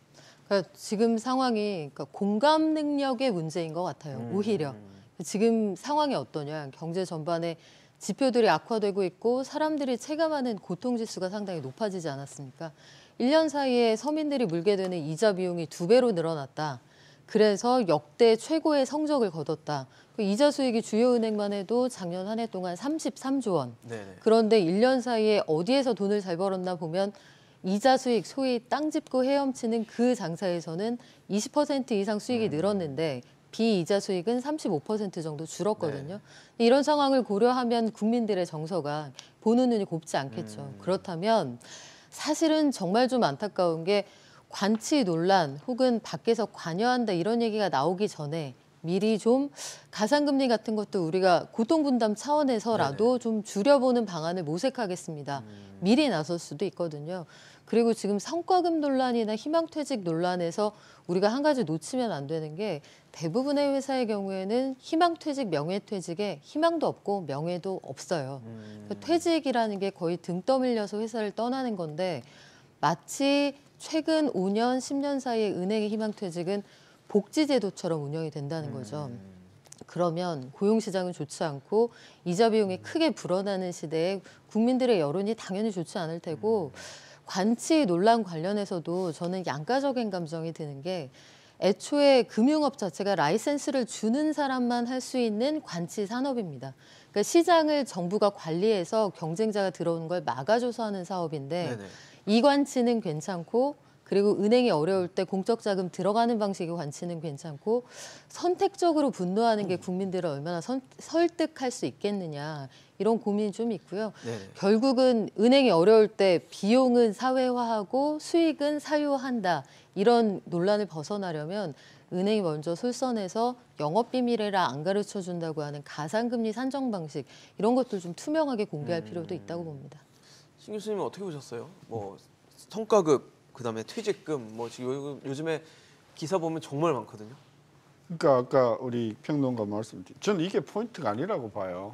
그러니까 지금 상황이 그러니까 공감 능력의 문제인 것 같아요. 오히려 지금 상황이 어떠냐? 경제 전반에 지표들이 악화되고 있고 사람들이 체감하는 고통지수가 상당히 높아지지 않았습니까? 1년 사이에 서민들이 물게 되는 이자 비용이 2배로 늘어났다. 그래서 역대 최고의 성적을 거뒀다. 그 이자 수익이 주요 은행만 해도 작년 한 해 동안 33조 원. 네네. 그런데 1년 사이에 어디에서 돈을 잘 벌었나 보면 이자 수익, 소위 땅 짚고 헤엄치는 그 장사에서는 20% 이상 수익이 늘었는데 비이자 수익은 35% 정도 줄었거든요. 이런 상황을 고려하면 국민들의 정서가 보는 눈이 곱지 않겠죠. 그렇다면 사실은 정말 좀 안타까운 게 관치 논란 혹은 밖에서 관여한다 이런 얘기가 나오기 전에 미리 좀 가상금리 같은 것도 우리가 고통분담 차원에서라도 좀 줄여보는 방안을 모색하겠습니다. 미리 나설 수도 있거든요. 그리고 지금 성과급 논란이나 희망퇴직 논란에서 우리가 한 가지 놓치면 안 되는 게 대부분의 회사의 경우에는 희망퇴직, 명예퇴직에 희망도 없고 명예도 없어요. 그러니까 퇴직이라는 게 거의 등 떠밀려서 회사를 떠나는 건데 마치 최근 5년, 10년 사이에 은행의 희망퇴직은 복지제도처럼 운영이 된다는 거죠. 그러면 고용시장은 좋지 않고 이자 비용이 크게 불어나는 시대에 국민들의 여론이 당연히 좋지 않을 테고 관치 논란 관련해서도 저는 양가적인 감정이 드는 게 애초에 금융업 자체가 라이센스를 주는 사람만 할 수 있는 관치 산업입니다. 그러니까 시장을 정부가 관리해서 경쟁자가 들어오는 걸 막아줘서 하는 사업인데 네네. 이 관치는 괜찮고 그리고 은행이 어려울 때 공적 자금 들어가는 방식의 관치는 괜찮고 선택적으로 분노하는 게 국민들을 얼마나 설득할 수 있겠느냐 이런 고민이 좀 있고요. 네네. 결국은 은행이 어려울 때 비용은 사회화하고 수익은 사유화한다 이런 논란을 벗어나려면 은행이 먼저 솔선해서 영업비밀이라 안 가르쳐준다고 하는 가상금리 산정 방식 이런 것들 좀 투명하게 공개할 필요도 있다고 봅니다. 신 교수님은 어떻게 보셨어요? 뭐 성과급 그다음에 퇴직금 뭐 지금 요즘에 기사 보면 정말 많거든요. 그러니까 아까 우리 평론가 말씀드린 저는 이게 포인트가 아니라고 봐요.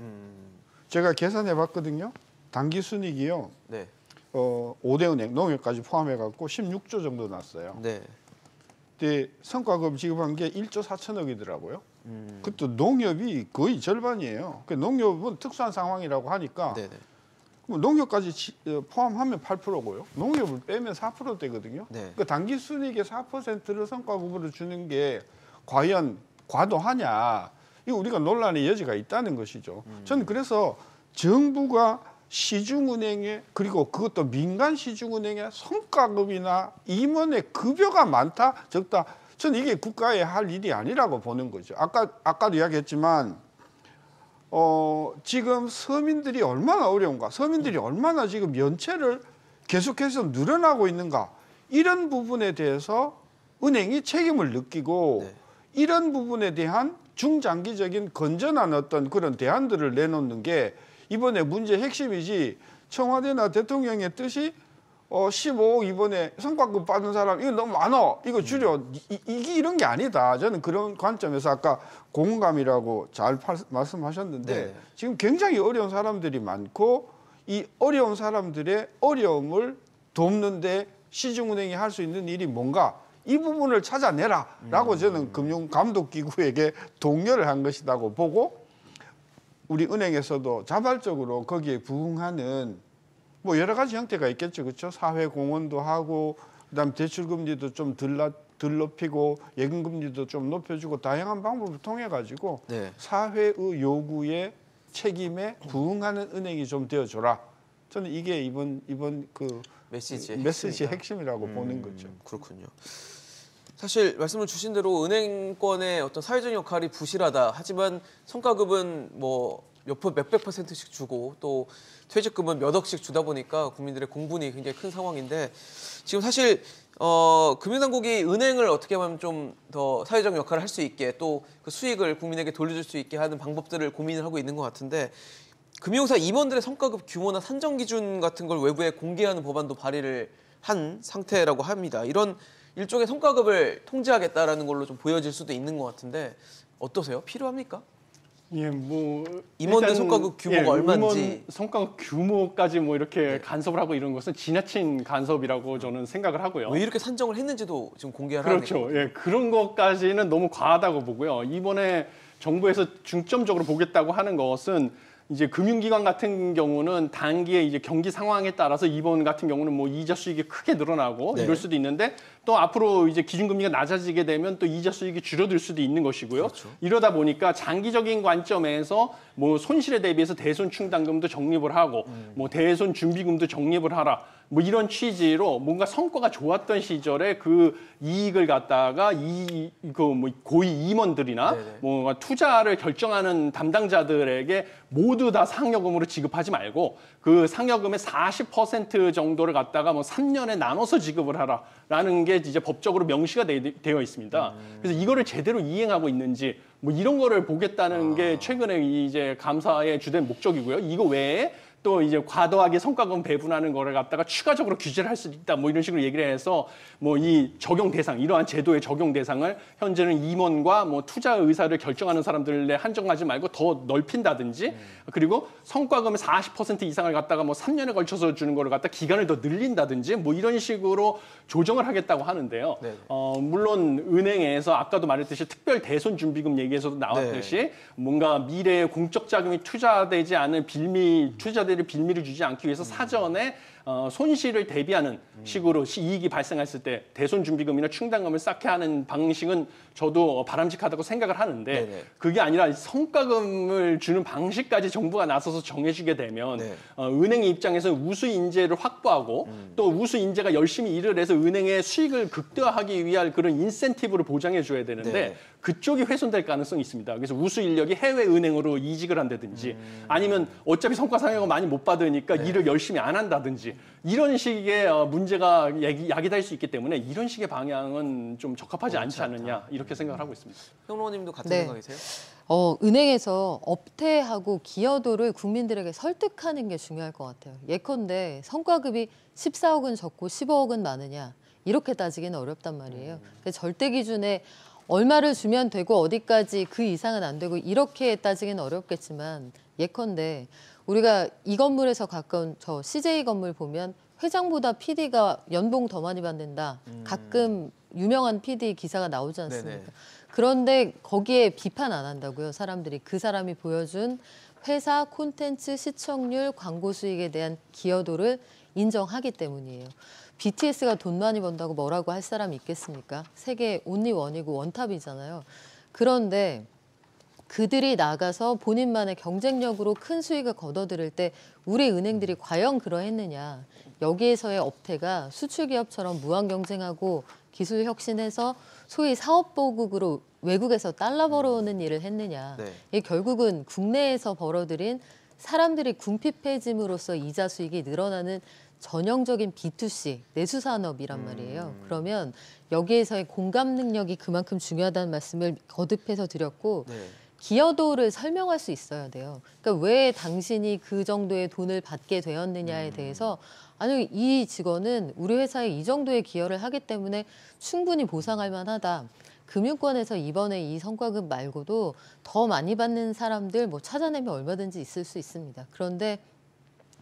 제가 계산해 봤거든요. 단기 순이익이요. 네. 5대 은행 농협까지 포함해 갖고 16조 정도 났어요. 네. 근데 성과급 지급한 게 1조 4천억이더라고요. 그것도 농협이 거의 절반이에요. 그 농협은 특수한 상황이라고 하니까 네네. 그럼 농협까지 포함하면 8%고요. 농협을 빼면 4%대거든요. 네. 그 단기 순이익의 4%를 성과급으로 주는 게 과연 과도하냐? 이거 우리가 논란의 여지가 있다는 것이죠. 저는 그래서 정부가 시중은행에 그리고 그것도 민간 시중은행에 성과급이나 임원의 급여가 많다 적다 저는 이게 국가에 할 일이 아니라고 보는 거죠. 아까도 이야기했지만 지금 서민들이 얼마나 어려운가, 서민들이 얼마나 지금 연체를 계속해서 늘어나고 있는가, 이런 부분에 대해서 은행이 책임을 느끼고 네. 이런 부분에 대한 중장기적인 건전한 어떤 그런 대안들을 내놓는 게 이번에 문제의 핵심이지, 청와대나 대통령의 뜻이 15억 이번에 성과급 받은 사람 이거 너무 많아, 이거 줄여, 이게 이런 게 아니다. 저는 그런 관점에서 아까 공감이라고 잘 말씀하셨는데 네. 지금 굉장히 어려운 사람들이 많고 이 어려운 사람들의 어려움을 돕는데 시중은행이 할 수 있는 일이 뭔가, 이 부분을 찾아내라라고 저는 금융감독기구에게 독려를 한 것이라고 보고, 우리 은행에서도 자발적으로 거기에 부응하는 뭐 여러 가지 형태가 있겠죠, 그렇죠? 사회 공헌도 하고, 그다음 대출금리도 좀 덜 높이고, 예금금리도 좀 높여주고, 다양한 방법을 통해 가지고 네. 사회의 요구에 책임에 부응하는 은행이 좀 되어줘라. 저는 이게 이번 그 메시지의 메시지의 핵심이다. 핵심이라고 보는 거죠. 그렇군요. 사실 말씀을 주신 대로 은행권의 어떤 사회적 역할이 부실하다. 하지만 성과급은 뭐 몇백 %씩 주고 또 퇴직금은 몇 억씩 주다 보니까 국민들의 공분이 굉장히 큰 상황인데, 지금 사실 금융당국이 은행을 어떻게 하면 좀 더 사회적 역할을 할 수 있게, 또 그 수익을 국민에게 돌려줄 수 있게 하는 방법들을 고민을 하고 있는 것 같은데, 금융사 임원들의 성과급 규모나 산정 기준 같은 걸 외부에 공개하는 법안도 발의를 한 상태라고 합니다. 이런 일종의 성과급을 통제하겠다라는 걸로 좀 보여질 수도 있는 것 같은데 어떠세요? 필요합니까? 예, 뭐 임원들 일단, 성과급 규모가 얼마인지. 임원 성과급 규모까지 뭐 이렇게 간섭을 하고 이런 것은 지나친 간섭이라고 저는 생각을 하고요. 왜 이렇게 산정을 했는지도 지금 공개를 그렇죠. 예, 그런 것까지는 너무 과하다고 보고요. 이번에 정부에서 중점적으로 보겠다고 하는 것은 이제 금융기관 같은 경우는 단기에 이제 경기 상황에 따라서 이번 같은 경우는 뭐 이자 수익이 크게 늘어나고 네. 이럴 수도 있는데, 또 앞으로 이제 기준금리가 낮아지게 되면 또 이자 수익이 줄어들 수도 있는 것이고요. 그렇죠. 이러다 보니까 장기적인 관점에서 뭐 손실에 대비해서 대손 충당금도 적립을 하고 뭐 대손 준비금도 적립을 하라. 뭐 이런 취지로 뭔가 성과가 좋았던 시절에 그 이익을 갖다가 뭐 고위 임원들이나 네네. 뭐 투자를 결정하는 담당자들에게 모두 다 상여금으로 지급하지 말고 그 상여금의 40% 정도를 갖다가 뭐 3년에 나눠서 지급을 하라라는 게 이제 법적으로 명시가 되어 있습니다. 그래서 이거를 제대로 이행하고 있는지 뭐 이런 거를 보겠다는 게 최근에 이제 감사의 주된 목적이고요. 이거 외에 또 이제 과도하게 성과금 배분하는 거를 갖다가 추가적으로 규제를 할 수도 있다. 뭐 이런 식으로 얘기를 해서 뭐 이 적용 대상, 이러한 제도의 적용 대상을 현재는 임원과 뭐 투자 의사를 결정하는 사람들에 한정하지 말고 더 넓힌다든지, 그리고 성과금의 40% 이상을 갖다가 뭐 3년에 걸쳐서 주는 거를 갖다 기간을 더 늘린다든지 뭐 이런 식으로 조정을 하겠다고 하는데요. 네네. 물론 은행에서 아까도 말했듯이 특별 대손 준비금 얘기에서도 나왔듯이 뭔가 미래에 공적 자금이 투자되지 않은 투자들이 빌미를 주지 않기 위해서 사전에 손실을 대비하는 식으로 이익이 발생했을 때 대손 준비금이나 충당금을 쌓게 하는 방식은 저도 바람직하다고 생각을 하는데, 네네. 그게 아니라 성과금을 주는 방식까지 정부가 나서서 정해주게 되면 네. 은행의 입장에서 우수 인재를 확보하고 또 우수 인재가 열심히 일을 해서 은행의 수익을 극대화하기 위한 그런 인센티브를 보장해 줘야 되는데 네. 그쪽이 훼손될 가능성이 있습니다. 그래서 우수 인력이 해외 은행으로 이직을 한다든지 아니면 어차피 성과 상여금 많이 못 받으니까 일을 열심히 안 한다든지 이런 식의 문제가 야기될 수 있기 때문에 이런 식의 방향은 좀 적합하지 않지 않느냐 이렇게 생각을 하고 있습니다. 평론가님도 같은 네. 생각이세요? 은행에서 업태하고 기여도를 국민들에게 설득하는 게 중요할 것 같아요. 예컨대 성과급이 14억은 적고 15억은 많으냐, 이렇게 따지기는 어렵단 말이에요. 절대 기준에 얼마를 주면 되고 어디까지 그 이상은 안 되고 이렇게 따지기는 어렵겠지만, 예컨대 우리가 이 건물에서 가까운 저 CJ 건물 보면 회장보다 PD가 연봉 더 많이 받는다. 가끔 유명한 PD 기사가 나오지 않습니까? 네네. 그런데 거기에 비판 안 한다고요. 사람들이 그 사람이 보여준 회사 콘텐츠 시청률, 광고 수익에 대한 기여도를 인정하기 때문이에요. BTS가 돈 많이 번다고 뭐라고 할 사람이 있겠습니까? 세계 온리 원이고 원탑이잖아요. 그런데 그들이 나가서 본인만의 경쟁력으로 큰 수익을 거둬들일 때 우리 은행들이 과연 그러했느냐. 여기에서의 업태가 수출기업처럼 무한 경쟁하고 기술 혁신해서 소위 사업보국으로 외국에서 달러 벌어오는 일을 했느냐. 네. 이게 결국은 국내에서 벌어들인 사람들이 궁핍해짐으로써 이자 수익이 늘어나는 전형적인 B2C 내수 산업이란 말이에요. 그러면 여기에서의 공감 능력이 그만큼 중요하다는 말씀을 거듭해서 드렸고 네. 기여도를 설명할 수 있어야 돼요. 그러니까 왜 당신이 그 정도의 돈을 받게 되었느냐에 대해서 아니 이 직원은 우리 회사에 이 정도의 기여를 하기 때문에 충분히 보상할 만하다. 금융권에서 이번에 이 성과급 말고도 더 많이 받는 사람들 뭐 찾아내면 얼마든지 있을 수 있습니다. 그런데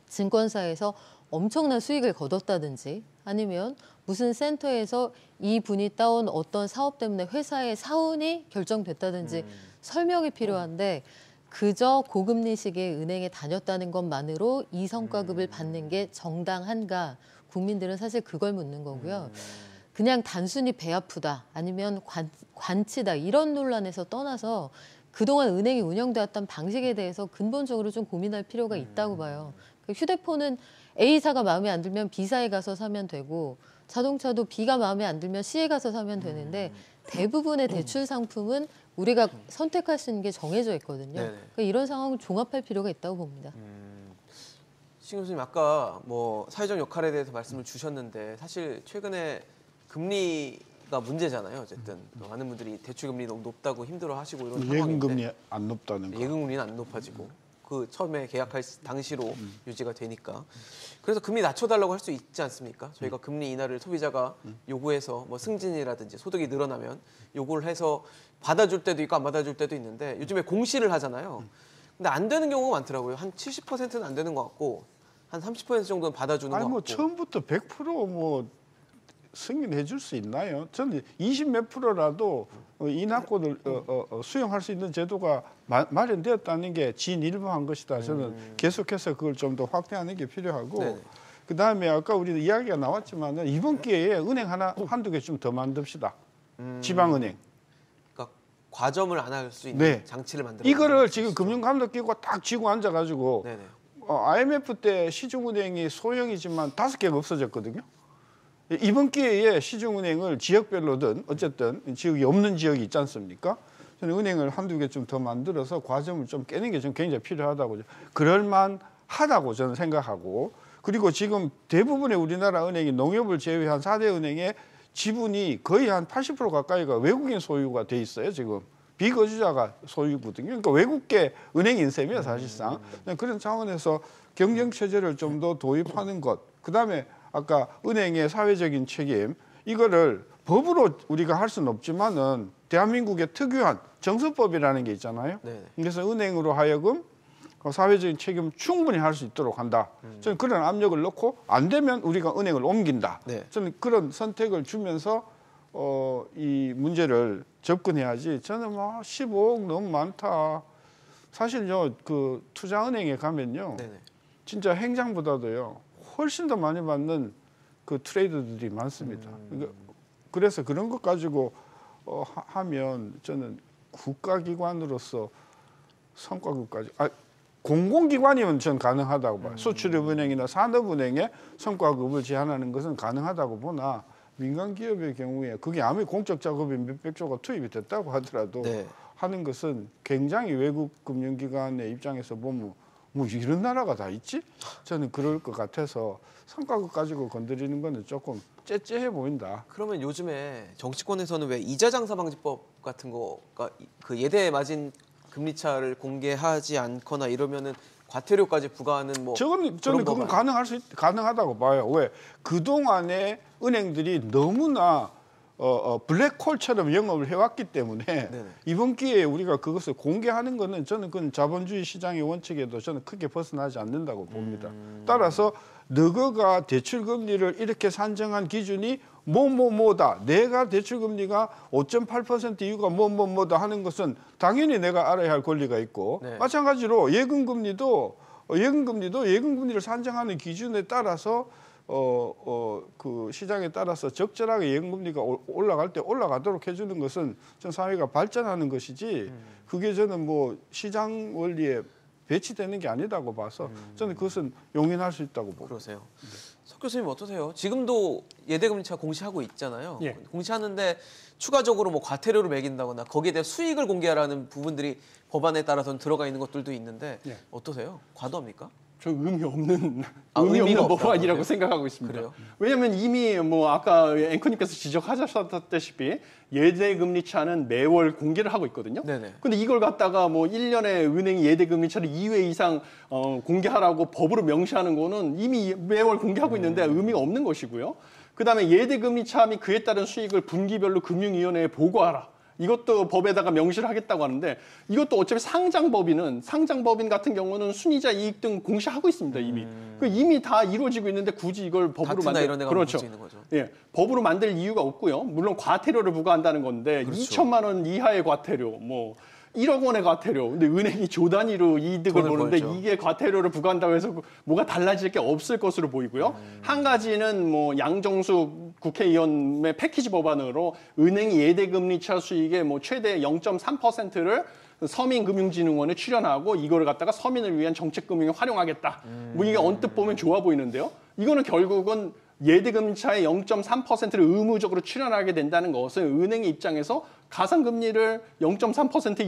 증권사에서 엄청난 수익을 거뒀다든지 아니면 무슨 센터에서 이 분이 따온 어떤 사업 때문에 회사의 사운이 결정됐다든지 설명이 필요한데 그저 고금리 시기에 은행에 다녔다는 것만으로 이 성과급을 받는 게 정당한가? 국민들은 사실 그걸 묻는 거고요. 그냥 단순히 배 아프다 아니면 관치다 이런 논란에서 떠나서 그동안 은행이 운영되었던 방식에 대해서 근본적으로 좀 고민할 필요가 있다고 봐요. 휴대폰은 A사가 마음에 안 들면 B사에 가서 사면 되고 자동차도 B가 마음에 안 들면 C에 가서 사면 되는데 대부분의 대출 상품은 우리가 선택할 수 있는 게 정해져 있거든요. 그러니까 이런 상황을 종합할 필요가 있다고 봅니다. 신 교수님 아까 뭐 사회적 역할에 대해서 말씀을 주셨는데 사실 최근에 금리가 문제잖아요. 어쨌든 많은 분들이 대출 금리 너무 높다고 힘들어하시고 이런 상황인데 예금금리 안 높다는 거. 예금금리는 안 높아지고 그 처음에 계약할 당시로 유지가 되니까 그래서 금리 낮춰달라고 할 수 있지 않습니까? 저희가 금리 인하를 소비자가 요구해서 뭐 승진이라든지 소득이 늘어나면 요구를 해서 받아줄 때도 있고 안 받아줄 때도 있는데 요즘에 공시를 하잖아요. 근데 안 되는 경우가 많더라고요. 한 70%는 안 되는 것 같고 한 30% 정도는 받아주는 것 아니 뭐 같고. 처음부터 100% 승인해 줄 수 있나요? 저는 20 몇 프로라도 인하권을 수용할 수 있는 제도가 마련되었다는 게 진일보한 것이다. 저는 계속해서 그걸 좀 더 확대하는 게 필요하고 네네. 그다음에 아까 우리 이야기가 나왔지만은 이번 기회에 은행 한두 개 좀 더 만듭시다. 지방은행. 그러니까 과점을 안 할 수 있는 네. 장치를 만들어. 이거를 지금 금융감독기구가 딱 쥐고 앉아가지고 네네. IMF 때 시중은행이 소형이지만 5개가 없어졌거든요. 이번 기회에 시중은행을 지역별로든 어쨌든 지역이 없는 지역이 있지 않습니까? 저는 은행을 한두 개 좀 더 만들어서 과점을 좀 깨는 게 좀 굉장히 필요하다고 그럴만하다고 저는 생각하고 그리고 지금 대부분의 우리나라 은행이 농협을 제외한 4대 은행의 지분이 거의 한 80% 가까이가 외국인 소유가 돼 있어요. 지금 비거주자가 소유거든요. 그러니까 외국계 은행인 셈이에요 사실상. 그런 차원에서 경쟁 체제를 좀 더 도입하는 것. 그다음에 아까 은행의 사회적인 책임 이거를 법으로 우리가 할 수는 없지만은 대한민국의 특유한 정서법이라는 게 있잖아요. 네네. 그래서 은행으로 하여금 사회적인 책임을 충분히 할 수 있도록 한다. 저는 그런 압력을 넣고 안 되면 우리가 은행을 옮긴다. 네. 저는 그런 선택을 주면서 이 문제를 접근해야지. 저는 뭐 15억 너무 많다. 사실요 그 투자은행에 가면요 네네. 진짜 행장보다도요 훨씬 더 많이 받는 그 트레이더들이 많습니다. 그래서 그런 것 가지고 하면 저는 국가기관으로서 성과급까지 공공기관이면 전 가능하다고 봐요. 수출입은행이나 산업은행에 성과급을 제한하는 것은 가능하다고 보나 민간기업의 경우에 그게 아무리 공적 작업이 몇백 조가 투입이 됐다고 하더라도 네. 하는 것은 굉장히 외국 금융기관의 입장에서 보면 뭐 이런 나라가 다 있지? 저는 그럴 것 같아서 성과급 가지고 건드리는 거는 조금 째째해 보인다. 그러면 요즘에 정치권에서는 왜 이자장사방지법 같은 거가 그 예대 마진 금리차를 공개하지 않거나 이러면은 과태료까지 부과하는 뭐 저는 그런 그건 거가 가능하다고 봐요. 왜? 그동안에 은행들이 너무나 블랙홀처럼 영업을 해왔기 때문에 네네. 이번 기회에 우리가 그것을 공개하는 거는 저는 그건 자본주의 시장의 원칙에도 저는 크게 벗어나지 않는다고 봅니다. 따라서 너가 대출금리를 이렇게 산정한 기준이 뭐다. 내가 대출금리가 5.8% 이유가 뭐다 하는 것은 당연히 내가 알아야 할 권리가 있고 네. 마찬가지로 예금금리도 예금금리를 산정하는 기준에 따라서 그 시장에 따라서 적절하게 예금금리가 올라갈 때 올라가도록 해주는 것은 전 사회가 발전하는 것이지 그게 저는 뭐 시장 원리에 배치되는 게 아니다고 봐서 저는 그것은 용인할 수 있다고 봅니다. 그러세요. 석 교수님 어떠세요? 지금도 예대금리차 공시하고 있잖아요. 예. 공시하는데 추가적으로 뭐 과태료를 매긴다거나 거기에 대한 수익을 공개하라는 부분들이 법안에 따라서는 들어가 있는 것들도 있는데 예. 어떠세요? 과도합니까? 저 의미 없는 의미가 의미 없는 없다, 법안이라고 그래요? 생각하고 있습니다. 그래요? 왜냐하면 이미 뭐 아까 앵커님께서 지적하셨다시피 예대금리차는 매월 공개를 하고 있거든요. 네네. 근데 이걸 갖다가 뭐 1년에 은행이 예대금리차를 2회 이상 공개하라고 법으로 명시하는 거는 이미 매월 공개하고 있는데 의미가 없는 것이고요. 그다음에 예대금리차 및 그에 따른 수익을 분기별로 금융위원회에 보고하라. 이것도 법에다가 명시를 하겠다고 하는데 이것도 어차피 상장법인 같은 경우는 순이자 이익 등 공시하고 있습니다 이미. 이미 다 이루어지고 있는데 굳이 이걸 법으로 다트나 이런 데가 그렇죠. 볼 수 있는 거죠. 예, 법으로 만들 이유가 없고요. 물론 과태료를 부과한다는 건데 그렇죠. 2천만 원 이하의 과태료, 뭐 1억 원의 과태료. 근데 은행이 조 단위로 이득을 돈을 보는데 벌죠. 이게 과태료를 부과한다고 해서 뭐가 달라질 게 없을 것으로 보이고요. 한 가지는 뭐 양정숙 국회의원의 패키지 법안으로 은행이 예대금리차 수익의 뭐 최대 0.3%를 서민금융진흥원에 출연하고 이거를 갖다가 서민을 위한 정책금융에 활용하겠다. 뭐 이게 언뜻 보면 좋아 보이는데요. 이거는 결국은 예대금리차의 0.3%를 의무적으로 출연하게 된다는 것은 은행의 입장에서 가상금리를 0.3%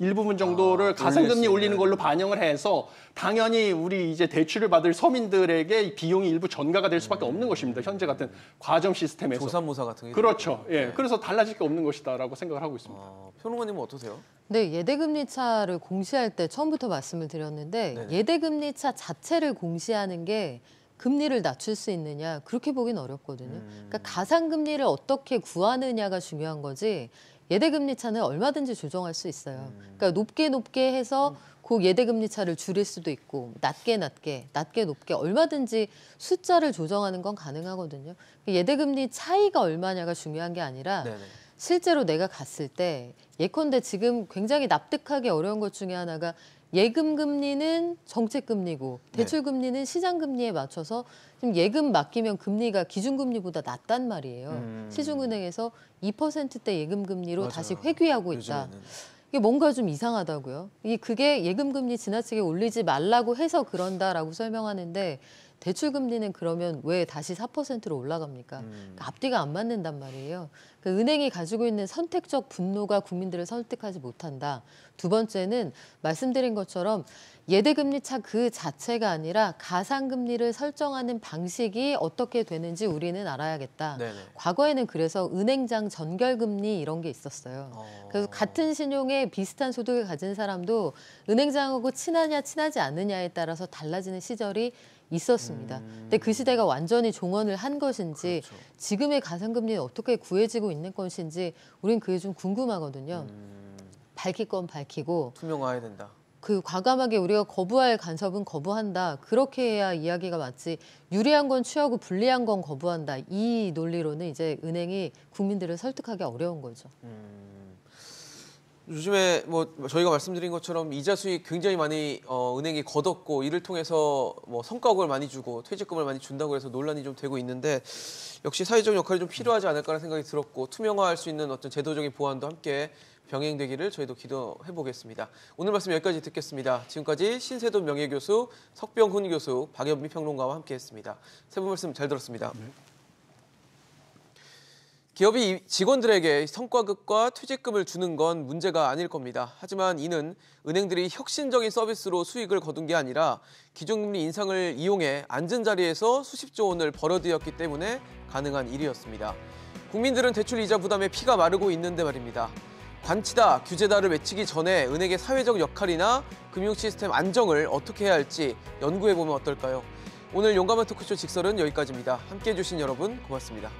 일부분 정도를 가상금리 올리는 걸로 반영을 해서 당연히 우리 이제 대출을 받을 서민들에게 비용이 일부 전가가 될 수밖에 없는 것입니다. 현재 같은 과점 시스템에서. 조삼모사 같은 게 그렇죠. 예. 네. 그래서 달라질 게 없는 것이다라고 생각을 하고 있습니다. 평론가님은 어떠세요? 네, 예대금리차를 공시할 때 처음부터 말씀을 드렸는데 네네. 예대금리차 자체를 공시하는 게 금리를 낮출 수 있느냐 그렇게 보기는 어렵거든요. 그러니까 가상금리를 어떻게 구하느냐가 중요한 거지 예대금리차는 얼마든지 조정할 수 있어요. 그러니까 높게 해서 그 예대금리차를 줄일 수도 있고 낮게 높게 얼마든지 숫자를 조정하는 건 가능하거든요. 예대금리 차이가 얼마냐가 중요한 게 아니라 네네. 실제로 내가 갔을 때 예컨대 지금 굉장히 납득하기 어려운 것 중에 하나가 예금 금리는 정책 금리고 대출 금리는 시장 금리에 맞춰서 지금 예금 맡기면 금리가 기준 금리보다 낮단 말이에요. 시중은행에서 2%대 예금 금리로 맞아요. 다시 회귀하고 있다. 요즘에는. 이게 뭔가 좀 이상하다고요. 그게 예금 금리 지나치게 올리지 말라고 해서 그런다라고 설명하는데 대출 금리는 그러면 왜 다시 4%로 올라갑니까? 그러니까 앞뒤가 안 맞는단 말이에요. 그러니까 은행이 가지고 있는 선택적 분노가 국민들을 설득하지 못한다. 두 번째는 말씀드린 것처럼 예대금리차 그 자체가 아니라 가상금리를 설정하는 방식이 어떻게 되는지 우리는 알아야겠다. 네네. 과거에는 그래서 은행장 전결금리 이런 게 있었어요. 그래서 같은 신용에 비슷한 소득을 가진 사람도 은행장하고 친하냐 친하지 않느냐에 따라서 달라지는 시절이 있었습니다. 근데 그 시대가 완전히 종언을 한 것인지 그렇죠. 지금의 가상금리는 어떻게 구해지고 있는 것인지 우린 그게 좀 궁금하거든요. 밝힐 건 밝히고 투명화해야 된다. 그 과감하게 우리가 거부할 간섭은 거부한다. 그렇게 해야 이야기가 맞지. 유리한 건 취하고 불리한 건 거부한다. 이 논리로는 이제 은행이 국민들을 설득하기 어려운 거죠. 요즘에 뭐 저희가 말씀드린 것처럼 이자 수익 굉장히 많이 은행이 거뒀고 이를 통해서 뭐 성과급을 많이 주고 퇴직금을 많이 준다고 해서 논란이 좀 되고 있는데 역시 사회적 역할이 좀 필요하지 않을까라는 생각이 들었고 투명화할 수 있는 어떤 제도적인 보완도 함께 병행되기를 저희도 기도해 보겠습니다. 오늘 말씀 여기까지 듣겠습니다. 지금까지 신세돈 명예교수, 석병훈 교수, 박연미 평론가와 함께했습니다. 세 분 말씀 잘 들었습니다. 기업이 직원들에게 성과급과 퇴직금을 주는 건 문제가 아닐 겁니다. 하지만 이는 은행들이 혁신적인 서비스로 수익을 거둔 게 아니라 기준금리 인상을 이용해 앉은 자리에서 수십조 원을 벌어들였기 때문에 가능한 일이었습니다. 국민들은 대출 이자 부담에 피가 마르고 있는데 말입니다. 관치다, 규제다를 외치기 전에 은행의 사회적 역할이나 금융 시스템 안정을 어떻게 해야 할지 연구해보면 어떨까요? 오늘 용감한 토크쇼 직설은 여기까지입니다. 함께해 주신 여러분 고맙습니다.